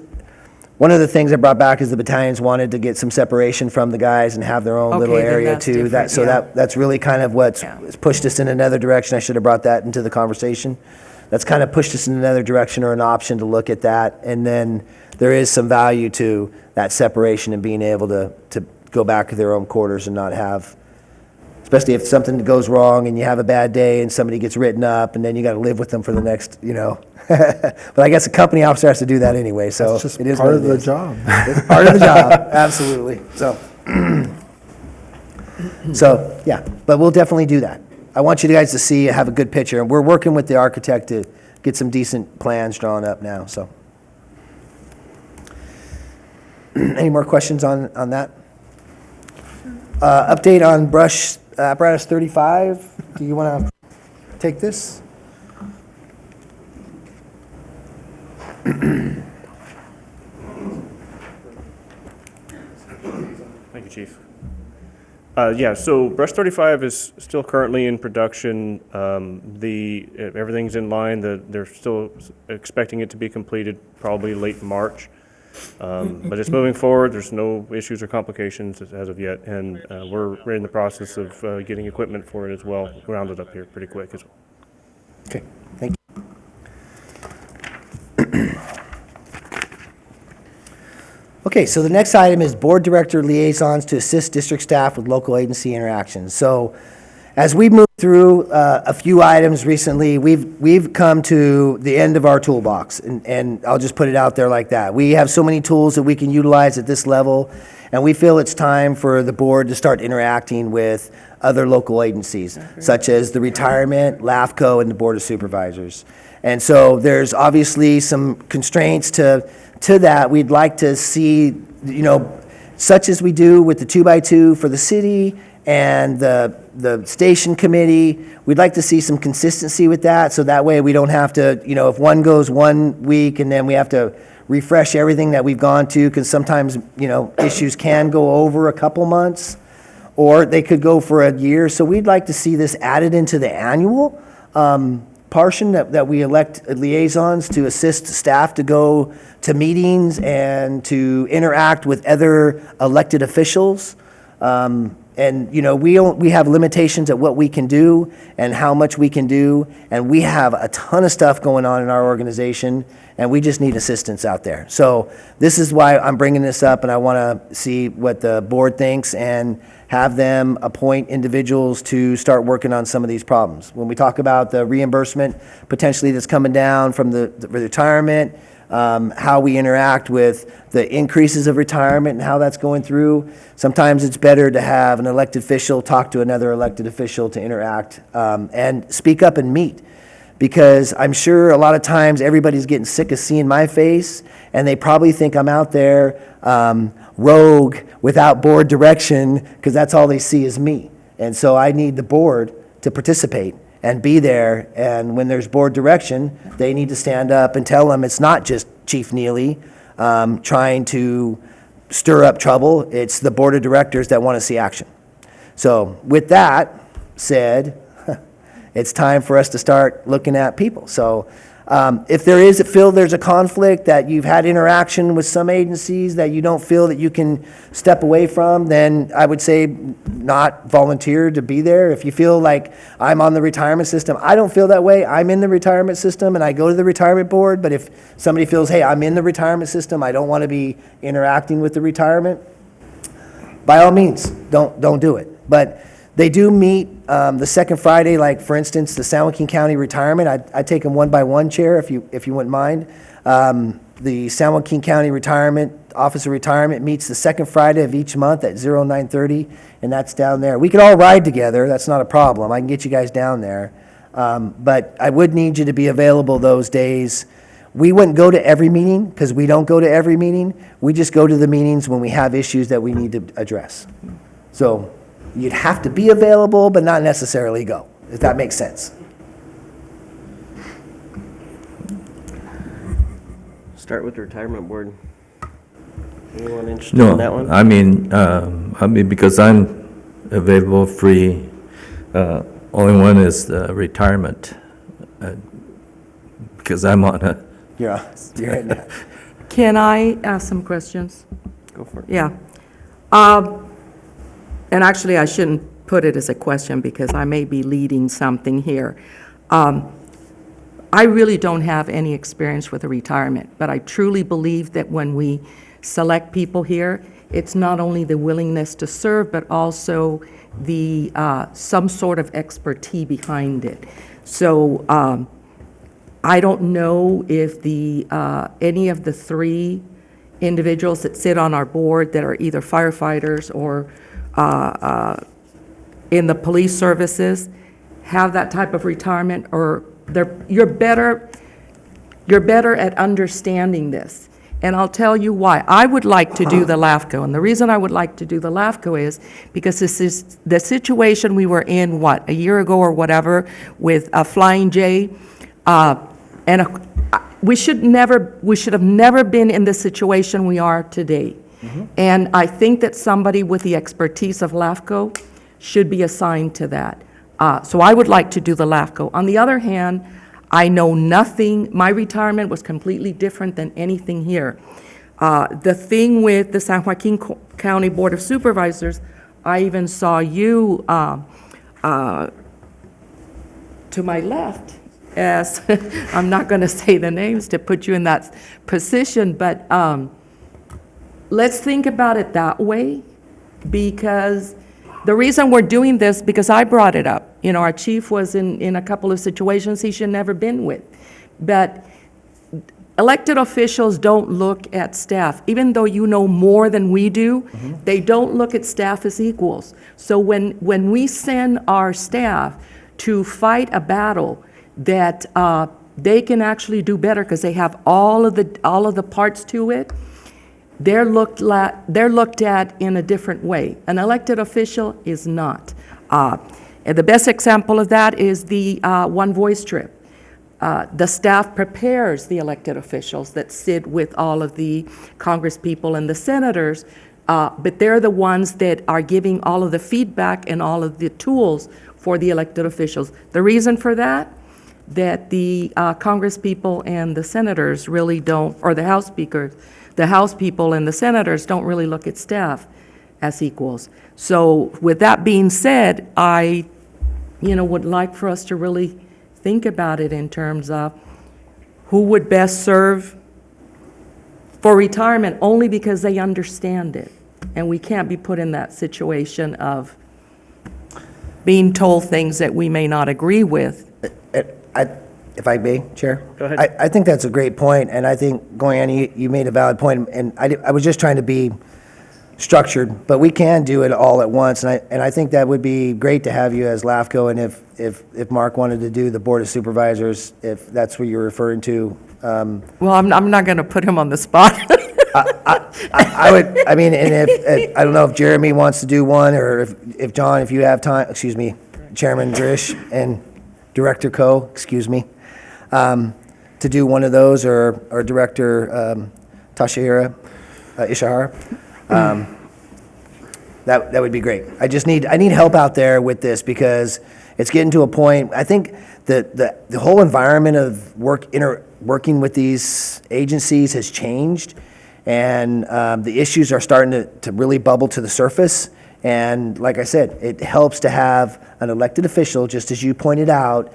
one of the things I brought back is the battalions wanted to get some separation from the guys and have their own little Okay, then area that's too. different, So yeah. that's really kind of what's Yeah. pushed us in another direction. I should have brought that into the conversation. That's kind of pushed us in another direction, or an option to look at that. And then there is some value to that separation and being able to go back to their own quarters and not have, especially if something goes wrong and you have a bad day and somebody gets written up and then you got to live with them for the next, But I guess a company officer has to do that anyway, so It's just it is part what of it the is. job. It's part of the job, absolutely. So, yeah, but we'll definitely do that. I want you guys to see, have a good picture, and we're working with the architect to get some decent plans drawn up now, so. Any more questions on that? Update on brush apparatus 35. Do you want to take this? Thank you, Chief. Yeah, so Brush 35 is still currently in production. Everything's in line. They're still expecting it to be completed probably late March. But it's moving forward. There's no issues or complications as of yet, and we're in the process of getting equipment for it as well, rounded up here pretty quick as well. Okay, thank you. Okay, so the next item is board director liaisons to assist district staff with local agency interactions. So as we move through a few items recently, we've come to the end of our toolbox, and I'll just put it out there like that. We have so many tools that we can utilize at this level, and we feel it's time for the board to start interacting with other local agencies, such as the retirement, LAFCO, and the Board of Supervisors. And so there's obviously some constraints to that. We'd like to see, such as we do with the 2x2 for the city and the station committee, we'd like to see some consistency with that, so that way we don't have to, if one goes 1 week and then we have to refresh everything that we've gone to, because sometimes, issues can go over a couple months, or they could go for a year. So we'd like to see this added into the annual portion that we elect liaisons to assist staff to go to meetings and to interact with other elected officials. And, we have limitations at what we can do and how much we can do, and we have a ton of stuff going on in our organization, and we just need assistance out there. So this is why I'm bringing this up, and I want to see what the board thinks and have them appoint individuals to start working on some of these problems. When we talk about the reimbursement potentially that's coming down from the retirement, how we interact with the increases of retirement and how that's going through. Sometimes it's better to have an elected official talk to another elected official to interact and speak up and meet. Because I'm sure a lot of times everybody's getting sick of seeing my face, and they probably think I'm out there rogue without board direction, because that's all they see is me. And so I need the board to participate and be there, and when there's board direction, they need to stand up and tell them it's not just Chief Neely trying to stir up trouble, it's the board of directors that want to see action. So with that said, it's time for us to start looking at people. So If there's a conflict, that you've had interaction with some agencies that you don't feel that you can step away from, then I would say not volunteer to be there. If you feel like I'm on the retirement system, I don't feel that way. I'm in the retirement system and I go to the retirement board, but if somebody feels, hey, I'm in the retirement system, I don't want to be interacting with the retirement, by all means, don't do it. But they do meet the second Friday, like, for instance, the San Joaquin County Retirement. I'd take them one by one, Chair, if you wouldn't mind. The San Joaquin County Office of Retirement meets the second Friday of each month at 09:30, and that's down there. We could all ride together. That's not a problem. I can get you guys down there. But I would need you to be available those days. We wouldn't go to every meeting, because we don't go to every meeting. We just go to the meetings when we have issues that we need to address. So you'd have to be available, but not necessarily go, if that makes sense. Start with the retirement board. Anyone interested in that one? No, I mean, because I'm available, free, only one is the retirement, because I'm on a, You're in there. Can I ask some questions? Go for it. Yeah. And actually, I shouldn't put it as a question because I may be leading something here. I really don't have any experience with a retirement, but I truly believe that when we select people here, it's not only the willingness to serve, but also the some sort of expertise behind it. So I don't know if any of the three individuals that sit on our board that are either firefighters or in the police services have that type of retirement, or you're better at understanding this. And I'll tell you why. I would like to do the LAFCO, and the reason I would like to do the LAFCO is because this is the situation we were in, a year ago or whatever, with Flying J, we should have never been in the situation we are today. And I think that somebody with the expertise of LAFCO should be assigned to that. So I would like to do the LAFCO. On the other hand, I know nothing, my retirement was completely different than anything here. The thing with the San Joaquin County Board of Supervisors, I even saw you to my left, as, I'm not going to say the names to put you in that position, but let's think about it that way, because the reason we're doing this, because I brought it up. You know, our chief was in a couple of situations he should never been with. But elected officials don't look at staff. Even though you know more than we do, they don't look at staff as equals. So when we send our staff to fight a battle that they can actually do better because they have all of the parts to it, they're looked at in a different way. An elected official is not. And the best example of that is the One Voice trip. The staff prepares the elected officials that sit with all of the Congress people and the senators, but they're the ones that are giving all of the feedback and all of the tools for the elected officials. The reason for that the Congress people and the senators really don't, or the House speakers, the House people and the senators don't really look at staff as equals. So with that being said, I, would like for us to really think about it in terms of who would best serve for retirement, only because they understand it. And we can't be put in that situation of being told things that we may not agree with. If I may, Chair? Go ahead. I think that's a great point, and I think, Goyani, you made a valid point, and I was just trying to be structured, but we can do it all at once, and I think that would be great to have you as LAFCO, and if Mark wanted to do the Board of Supervisors, if that's what you're referring to. Well, I'm not going to put him on the spot. I would, and if, I don't know if Jeremy wants to do one, or if John, if you have time, Chairman Drish and Director Coe, to do one of those, or Director Ishihara. That would be great. I need help out there with this because it's getting to a point, I think the whole environment of working with these agencies has changed, and the issues are starting to really bubble to the surface. And like I said, it helps to have an elected official, just as you pointed out.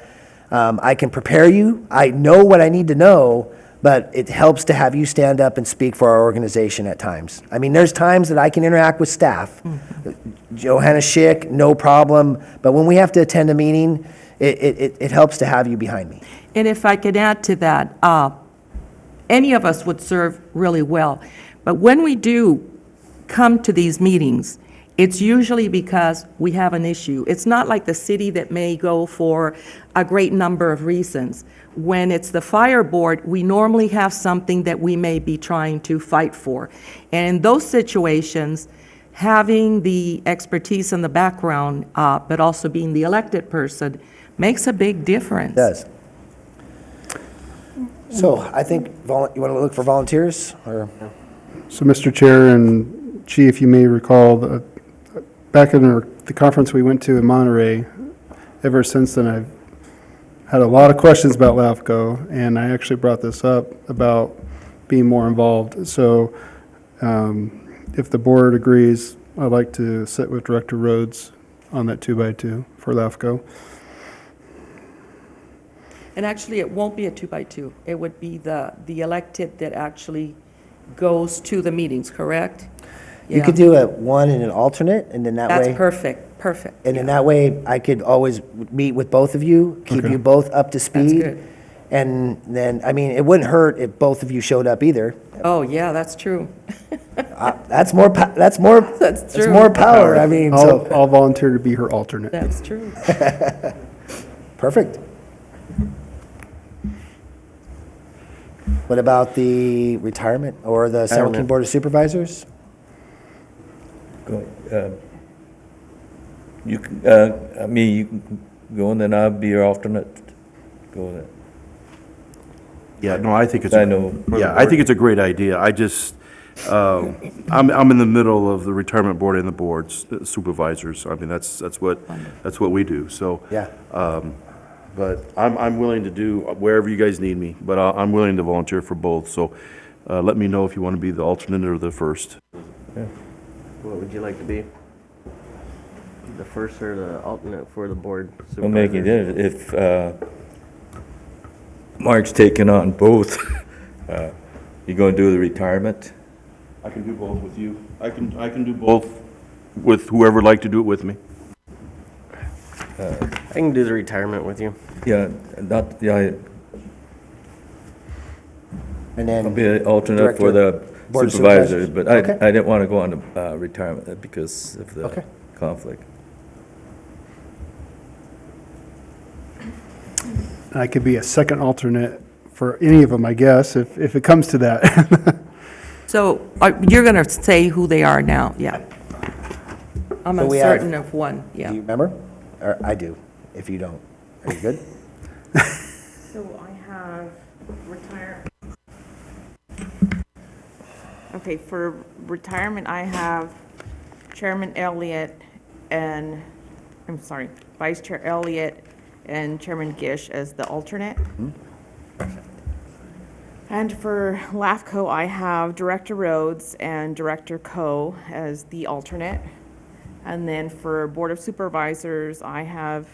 I can prepare you, I know what I need to know, but it helps to have you stand up and speak for our organization at times. I mean, there's times that I can interact with staff. Johanna Schick, no problem, but when we have to attend a meeting, it helps to have you behind me. And if I could add to that, any of us would serve really well. But when we do come to these meetings, it's usually because we have an issue. It's not like the city that may go for a great number of reasons. When it's the fire board, we normally have something that we may be trying to fight for. And in those situations, having the expertise and the background, but also being the elected person, makes a big difference. It does. So I think, you want to look for volunteers, or? So, Mr. Chair and Chief, you may recall, back in the conference we went to in Monterey, ever since then, I've had a lot of questions about LAFCO, and I actually brought this up about being more involved. So if the board agrees, I'd like to sit with Director Rhodes on that 2x2 for LAFCO. And actually, it won't be a 2x2. It would be the elected that actually goes to the meetings, correct? You could do a one and an alternate, and then that way. That's perfect. And then that way, I could always meet with both of you, keep you both up to speed. good. And then, I mean, it wouldn't hurt if both of you showed up either. Oh, yeah, that's true. That's more, that's true. more power, I mean, so, I'll volunteer to be her alternate. That's true. perfect. What about the retirement or the San Joaquin Board of Supervisors? You can, you can go and then I'll be your alternate. Go with it. Yeah, no, I think it's, I know. I think it's a great idea. I just, I'm in the middle of the retirement board and the boards, supervisors. I mean, that's what we do, so. Yeah. But I'm willing to do wherever you guys need me, but I'm willing to volunteer for both, so let me know if you want to be the alternate or the first. What would you like to be? The first or the alternate for the board supervisor? We'll make it, if Mark's taking on both, you gonna do the retirement? I can do both with you. I can do both with whoever would like to do it with me. I can do the retirement with you. Yeah, And then. I'll be an alternate for the Board of supervisors, Supervisors. but Okay. I didn't want to go on to retirement because of the Okay. conflict. I could be a second alternate for any of them, I guess, if it comes to that. So you're going to say who they are now, yeah. I'm So we have- uncertain of one, Do you yeah. remember? Or I do, if you don't. Are you good? So I have Okay, for retirement, I have Chairman Elliott and, Vice Chair Elliott and Chairman Gish as the alternate. And for LAFCO, I have Director Rhodes and Director Coe as the alternate. And then for Board of Supervisors, I have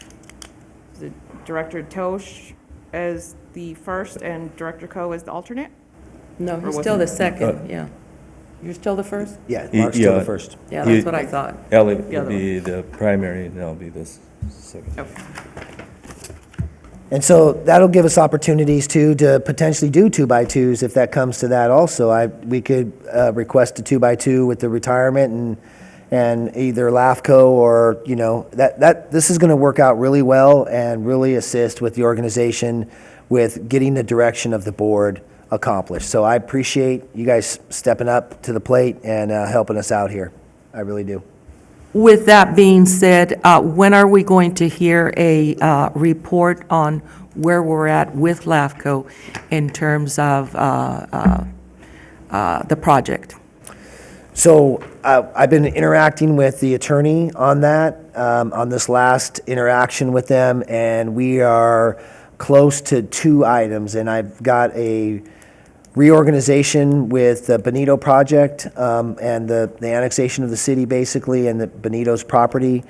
the Director Tosh as the first and Director Coe as the alternate. No, he's was still it? the second, yeah. You're still the first? Yeah, Mark's still the Yeah. first. Yeah, that's what I thought. Elliot The will other be the primary, and I'll be the second. Okay. And so that'll give us opportunities too, to potentially do 2x2s if that comes to that also. We could request a 2x2 with the retirement and either LAFCO or, this is going to work out really well and really assist with the organization with getting the direction of the board accomplished. So I appreciate you guys stepping up to the plate and helping us out here. I really do. With that being said, when are we going to hear a report on where we're at with LAFCO in terms of the project? So I've been interacting with the attorney on that, on this last interaction with them, and we are close to 2 items, and I've got a reorganization with the Bonito project, and the annexation of the city, basically, and the Bonito's property,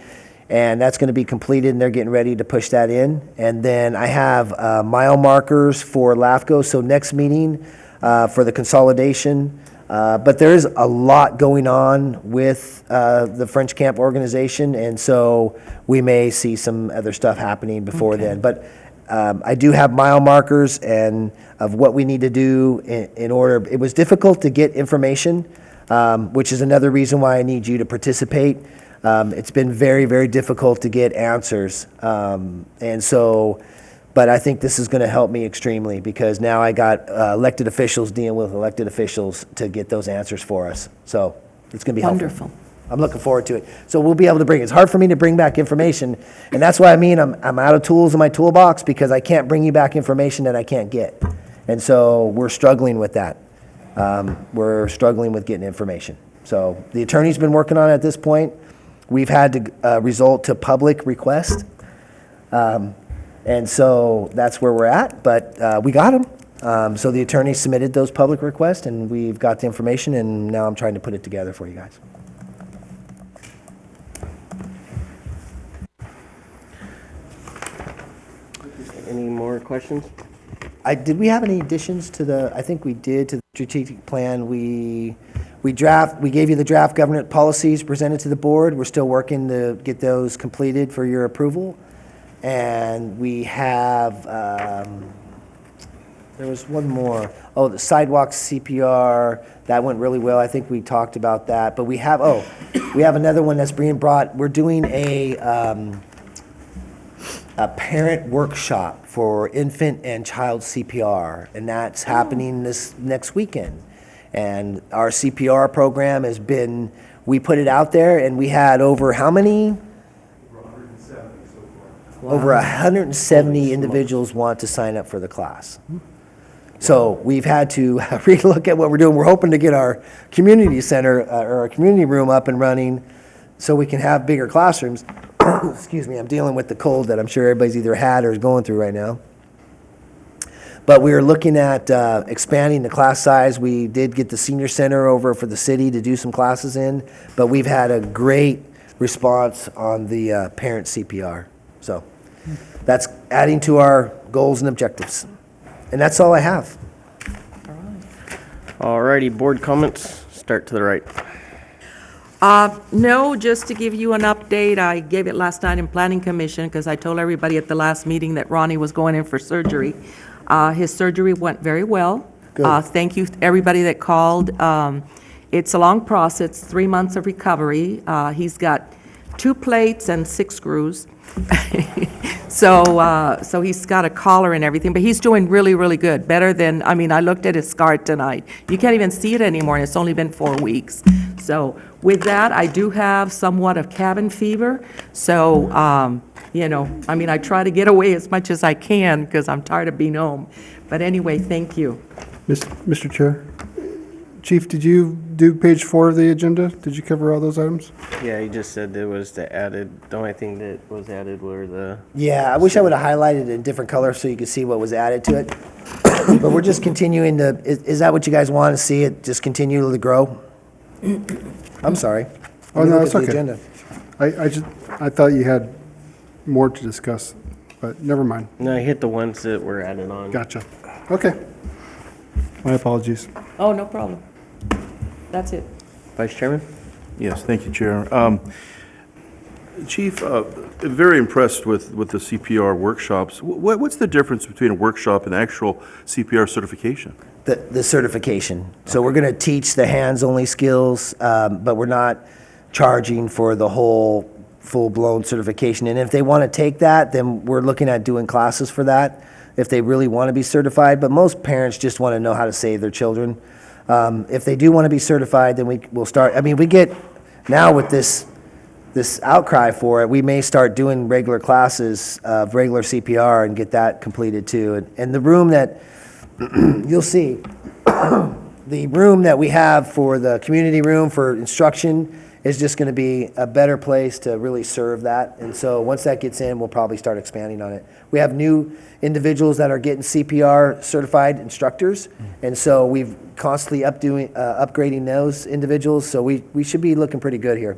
and that's going to be completed, and they're getting ready to push that in. And then I have mile markers for LAFCO, so next meeting for the consolidation. But there is a lot going on with the French Camp organization, and so we may see some other stuff happening before then. But I do have mile markers and of what we need to do in order. It was difficult to get information, which is another reason why I need you to participate. It's been very, very difficult to get answers. And so, but I think this is going to help me extremely because now I got elected officials dealing with elected officials to get those answers for us. So it's going to be helpful. Wonderful. I'm looking forward to it. So we'll be able to bring it. It's hard for me to bring back information, and that's why I'm out of tools in my toolbox because I can't bring you back information that I can't get. And so we're struggling with that. We're struggling with getting information. So the attorney's been working on it at this point. We've had to resort to public request. And so that's where we're at, but we got them. So the attorney submitted those public requests, and we've got the information, and now I'm trying to put it together for you guys. Any more questions? Did we have any additions to the, I think we did, to the strategic plan. We gave you the draft government policies presented to the board. We're still working to get those completed for your approval. And we have, there was one more. Oh, the sidewalk CPR, that went really well. I think we talked about that. But we have, we have another one that's being brought. We're doing a parent workshop for infant and child CPR, and that's happening this next weekend. And our CPR program has been, we put it out there, and we had over how many? Over 170 individuals want to sign up for the class. So we've had to relook at what we're doing. We're hoping to get our community center or our community room up and running so we can have bigger classrooms. Excuse me, I'm dealing with the cold that I'm sure everybody's either had or is going through right now. But we are looking at expanding the class size. We did get the senior center over for the city to do some classes in, but we've had a great response on the parent CPR. So that's adding to our goals and objectives. And that's all I have. All righty, board comments, start to the right. No, just to give you an update, I gave it last night in Planning Commission because I told everybody at the last meeting that Ronnie was going in for surgery. His surgery went very well. Good. Thank you to everybody that called. It's a long process, 3 months of recovery. He's got 2 plates and 6 screws. So he's got a collar and everything, but he's doing really, really good. Better than, I mean, I looked at his scar tonight. You can't even see it anymore, and it's only been 4 weeks. So with that, I do have somewhat of cabin fever. So, you know, I mean, I try to get away as much as I can because I'm tired of being home. But anyway, thank you. Mr. Chair, Chief, did you do page 4 of the agenda? Did you cover all those items? Yeah, he just said there was the only thing that was added were the, Yeah, I wish I would have highlighted it in different colors so you could see what was added to it. But we're just continuing to, is that what you guys want to see, it just continue to grow? I'm sorry. Oh, Let me no, look it's at the okay. agenda. I thought you had more to discuss, but never mind. no, I hit the ones that were added on. Gotcha. Okay. My apologies. Oh, no problem. That's it. Vice Chairman? Yes, thank you, Chair. Chief, very impressed with the CPR workshops. What's the difference between a workshop and actual CPR certification? The certification. So we're going to teach the hands-only skills, but we're not charging for the whole full-blown certification. And if they want to take that, then we're looking at doing classes for that, if they really want to be certified. But most parents just want to know how to save their children. If they do want to be certified, then we'll start. I mean, we get, now with this outcry for it, we may start doing regular classes of regular CPR and get that completed too. And the room that you'll see, the room that we have for the community room for instruction is just going to be a better place to really serve that. And so once that gets in, we'll probably start expanding on it. We have new individuals that are getting CPR certified instructors, and so we've constantly upgrading those individuals. So we should be looking pretty good here.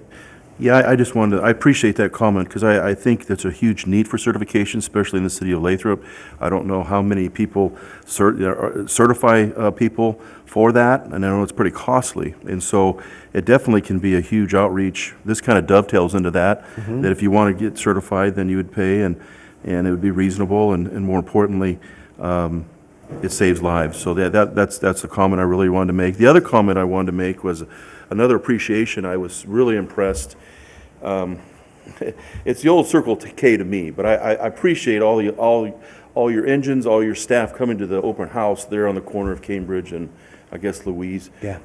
Yeah, I just wanted to, I appreciate that comment, because I think that's a huge need for certification, especially in the city of Lathrop. I don't know how many people certify people for that, and I know it's pretty costly. And so it definitely can be a huge outreach. This kind of dovetails into that, that if you want to get certified, then you would pay, and it would be reasonable, and more importantly, it saves lives. So that's the comment I really wanted to make. The other comment I wanted to make was another appreciation. I was really impressed. It's the old Circle K to me, but I appreciate all your engines, all your staff coming to the open house there on the corner of Cambridge and I guess Louise. Yeah.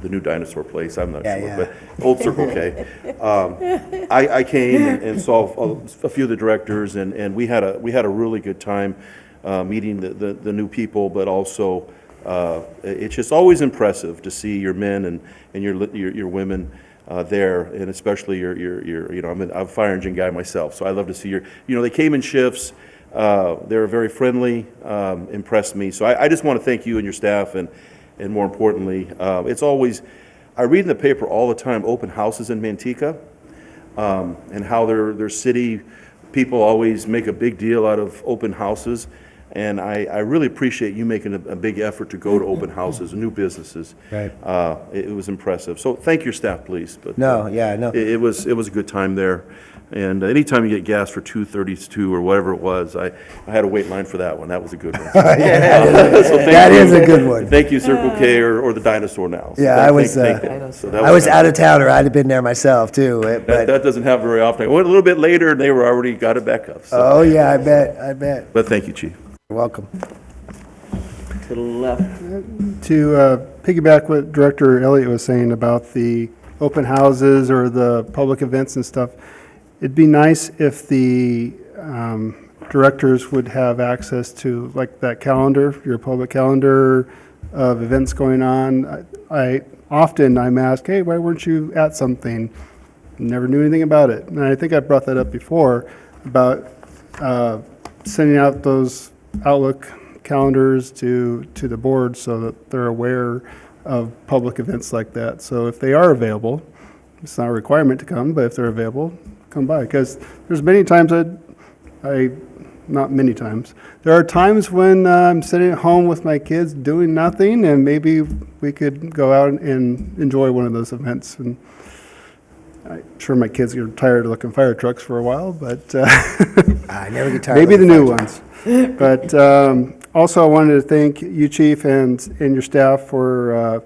The new dinosaur place, I'm not Yeah, sure, yeah. but old Circle K. I came and saw a few of the directors, and we had a really good time meeting the new people, but also it's just always impressive to see your men and your women there, and especially your I'm a fire engine guy myself, so I love to see they came in shifts. They were very friendly, impressed me. So I just want to thank you and your staff, and more importantly, it's always, I read in the paper all the time, open houses in Manteca, and how their city people always make a big deal out of open houses. And I really appreciate you making a big effort to go to open houses and new businesses. Right. It was impressive. So thank your staff, please. But No, yeah, no. it was a good time there. And anytime you get gas for $2.32 or whatever it was, I had a wait line for that one. That was a good one. That is a good one. Thank you, Circle K or the dinosaur now. So Yeah, thank- I was, thank them. So that I was nice. out of town, or I'd have been there myself too. But That doesn't happen very often. I went a little bit later, and they were already got it back up. So. oh yeah, I bet. But thank you, Chief. You're welcome. To the left. To piggyback what Director Elliott was saying about the open houses or the public events and stuff, it'd be nice if the directors would have access to like that calendar, your public calendar of events going on. I'm asked, hey, why weren't you at something? Never knew anything about it. And I think I brought that up before about sending out those Outlook calendars to the board so that they're aware of public events like that. So if they are available, it's not a requirement to come, but if they're available, come by. Because there's many times not many times, there are times when I'm sitting at home with my kids doing nothing, and maybe we could go out and enjoy one of those events. And I'm sure my kids are tired of looking fire trucks for a while, but I never get tired. maybe of the new fire ones. But also, I wanted to thank you, Chief, and your staff for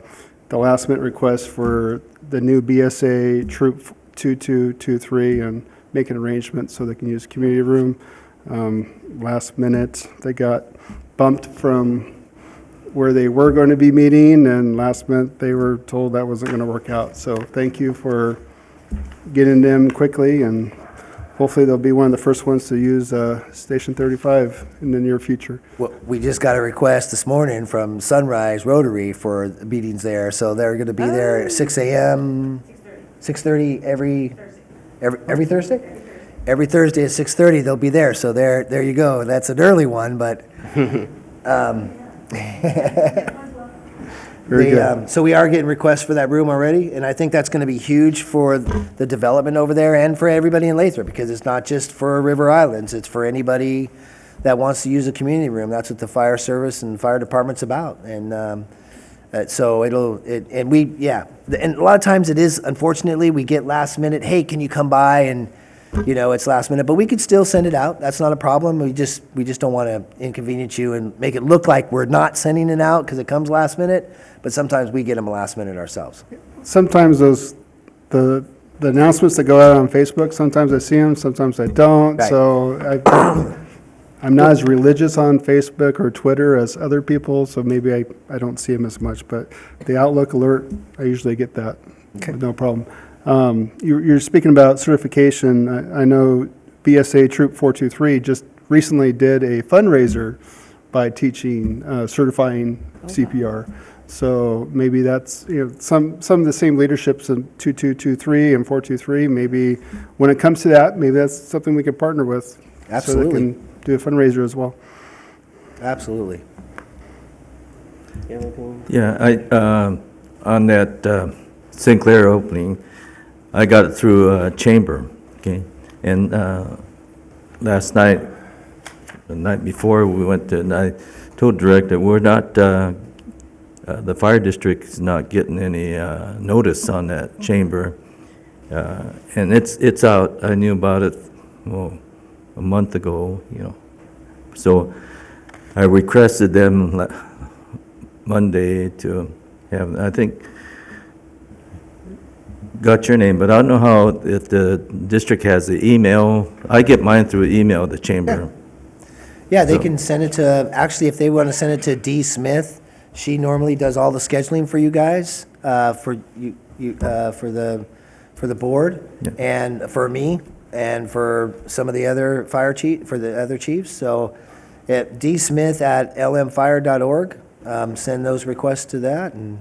the last minute request for the new BSA Troop 2223 and making arrangements so they can use community room. Last minute, they got bumped from where they were going to be meeting, and last minute they were told that wasn't going to work out. So thank you for getting them quickly, and hopefully they'll be one of the first ones to use Station 35 in the near future. Well, we just got a request this morning from Sunrise Rotary for meetings there, so they're going to be there at 6 a.m. 6:30 every Thursday? Every Thursday at 6:30 they'll be there, so there you go. That's an early one, but Very good. so we are getting requests for that room already, and I think that's going to be huge for the development over there and for everybody in Lathrop, because it's not just for River Islands, it's for anybody that wants to use a community room. That's what the fire service and fire department's about. And so and a lot of times it is, unfortunately, we get last minute, hey, can you come by, and it's last minute, but we could still send it out. That's not a problem. We just don't want to inconvenience you and make it look like we're not sending it out because it comes last minute, but sometimes we get them last minute ourselves. Sometimes the announcements that go out on Facebook, sometimes I see them, sometimes I don't. Right. So I'm not as religious on Facebook or Twitter as other people, so maybe I don't see them as much, but the Outlook alert, I usually get that. Okay. No problem. You're speaking about certification. I know BSA Troop 423 just recently did a fundraiser by teaching, certifying CPR. So maybe that's, some of the same leaderships in 2223 and 423, maybe when it comes to that, maybe that's something we could partner with. So Absolutely. they can do a fundraiser as well. Absolutely. Anything? Yeah, on that Sinclair opening, I got it through Chamber, okay? And last night, the night before, we went to, and I told the director, we're not, the fire district is not getting any notice on that Chamber. And it's out. I knew about it, well, a month ago, So I requested them Monday to have, I think, got your name, but I don't know how, if the district has the email. I get mine through email, the chamber. Yeah, they So- can send it to, actually, if they want to send it to Dee Smith, she normally does all the scheduling for you guys, for the board, Yeah. and for me, and for some of the other for the other chiefs. So at dsmith@lmfire.org, send those requests to that, and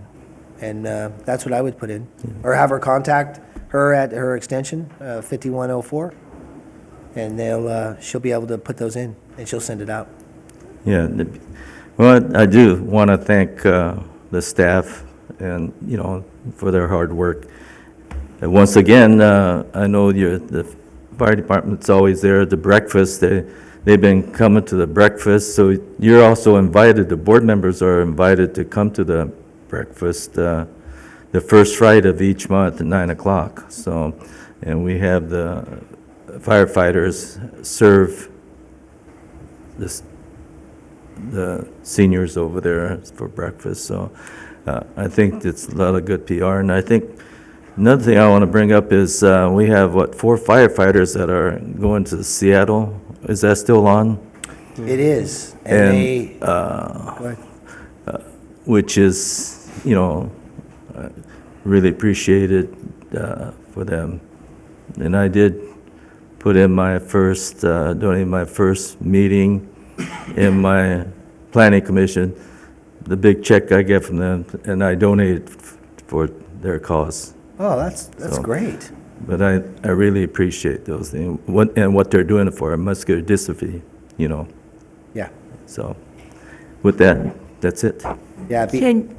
that's what I would put in. Or have her contact her at her extension, 5104, and she'll be able to put those in, and she'll send it out. Yeah, well, I do want to thank the staff and, for their hard work. And once again, I know the fire department's always there at the breakfast. They've been coming to the breakfast, so you're also invited, the board members are invited to come to the breakfast the first Friday of each month at 9 o'clock. So, and we have the firefighters serve the seniors over there for breakfast. So I think it's a lot of good PR. And I think another thing I want to bring up is we have, 4 firefighters that are going to Seattle. Is that still on? It is, And, they, go ahead. Which is, really appreciated for them. And I did put in my first, during my first meeting in my planning commission, the big check I get from them, and I donated for their cause. Oh, that's So- great. But I really appreciate those things, what they're doing for muscular dystrophy, Yeah, So with that, that's it. yeah.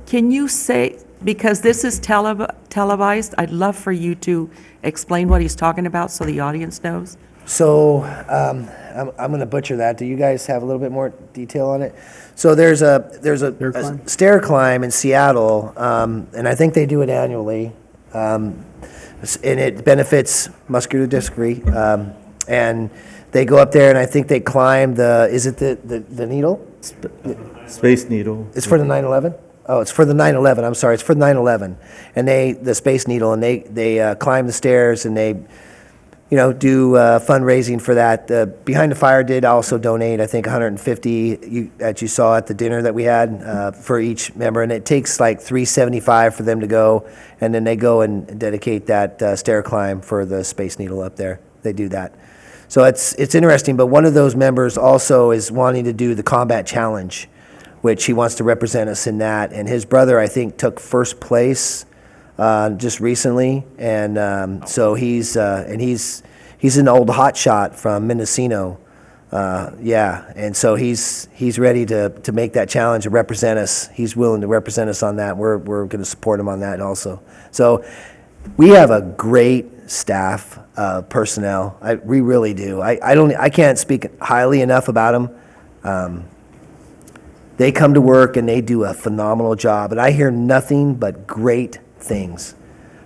Can you say, because this is televised, I'd love for you to explain what he's talking about so the audience knows. So, I'm going to butcher that. Do you guys have a little bit more detail on it? So there's a climb? stair climb in Seattle, and I think they do it annually. And it benefits muscular dystrophy. And they go up there, and I think they climb is it the needle? Space Needle. It's for the 9/11? Oh, it's for the 9/11, I'm sorry, it's for the 9/11. And the Space Needle, and they climb the stairs, and they, do fundraising for that. Behind the Fire did also donate, I think, 150, that you saw at the dinner that we had, for each member, and it takes like $375 for them to go, and then they go and dedicate that stair climb for the Space Needle up there. They do that. So it's interesting, but one of those members also is wanting to do the Combat Challenge, which he wants to represent us in that. And his brother, I think, took first place just recently, and so he's an old hotshot from Mendocino, and so he's ready to make that challenge and represent us. He's willing to represent us on that. We're going to support him on that also. So we have a great staff personnel. We really do. I can't speak highly enough about them. They come to work and they do a phenomenal job, and I hear nothing but great things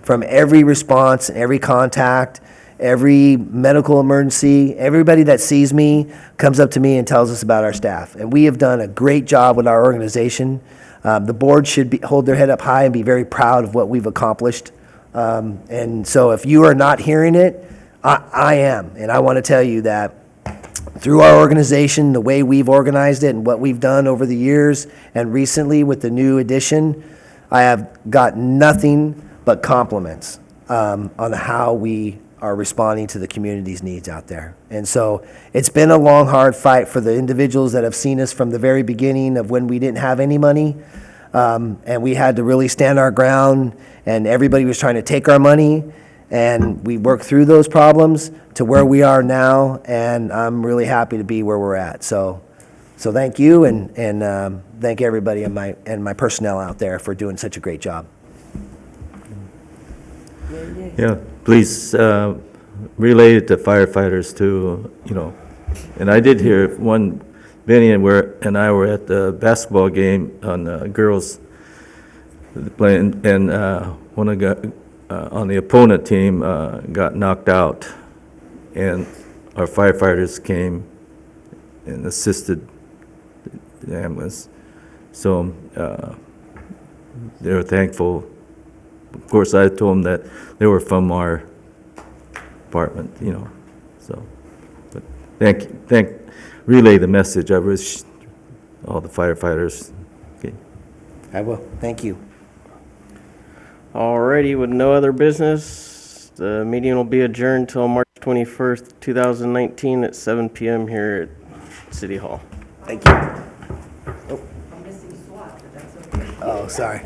from every response and every contact, every medical emergency. Everybody that sees me comes up to me and tells us about our staff, and we have done a great job with our organization. The board should hold their head up high and be very proud of what we've accomplished. And so if you are not hearing it, I am, and I want to tell you that through our organization, the way we've organized it and what we've done over the years, and recently with the new addition, I have got nothing but compliments on how we are responding to the community's needs out there. And so it's been a long, hard fight for the individuals that have seen us from the very beginning of when we didn't have any money, And we had to really stand our ground, and everybody was trying to take our money, and we worked through those problems to where we are now, and I'm really happy to be where we're at. So thank you, and thank everybody and my personnel out there for doing such a great job. Yeah, please relay it to firefighters too, And I did hear Benny and I were at the basketball game on the girls playing, and one of the on the opponent team got knocked out, and our firefighters came and assisted the ambulance. So they were thankful. Of course, I told them that they were from our department, so. But relay the message. I wish all the firefighters. Okay. I will. Thank you. Alrighty, with no other business, the meeting will be adjourned till March 21st, 2019 at 7 PM here at City Hall. Thank you. Oh, sorry.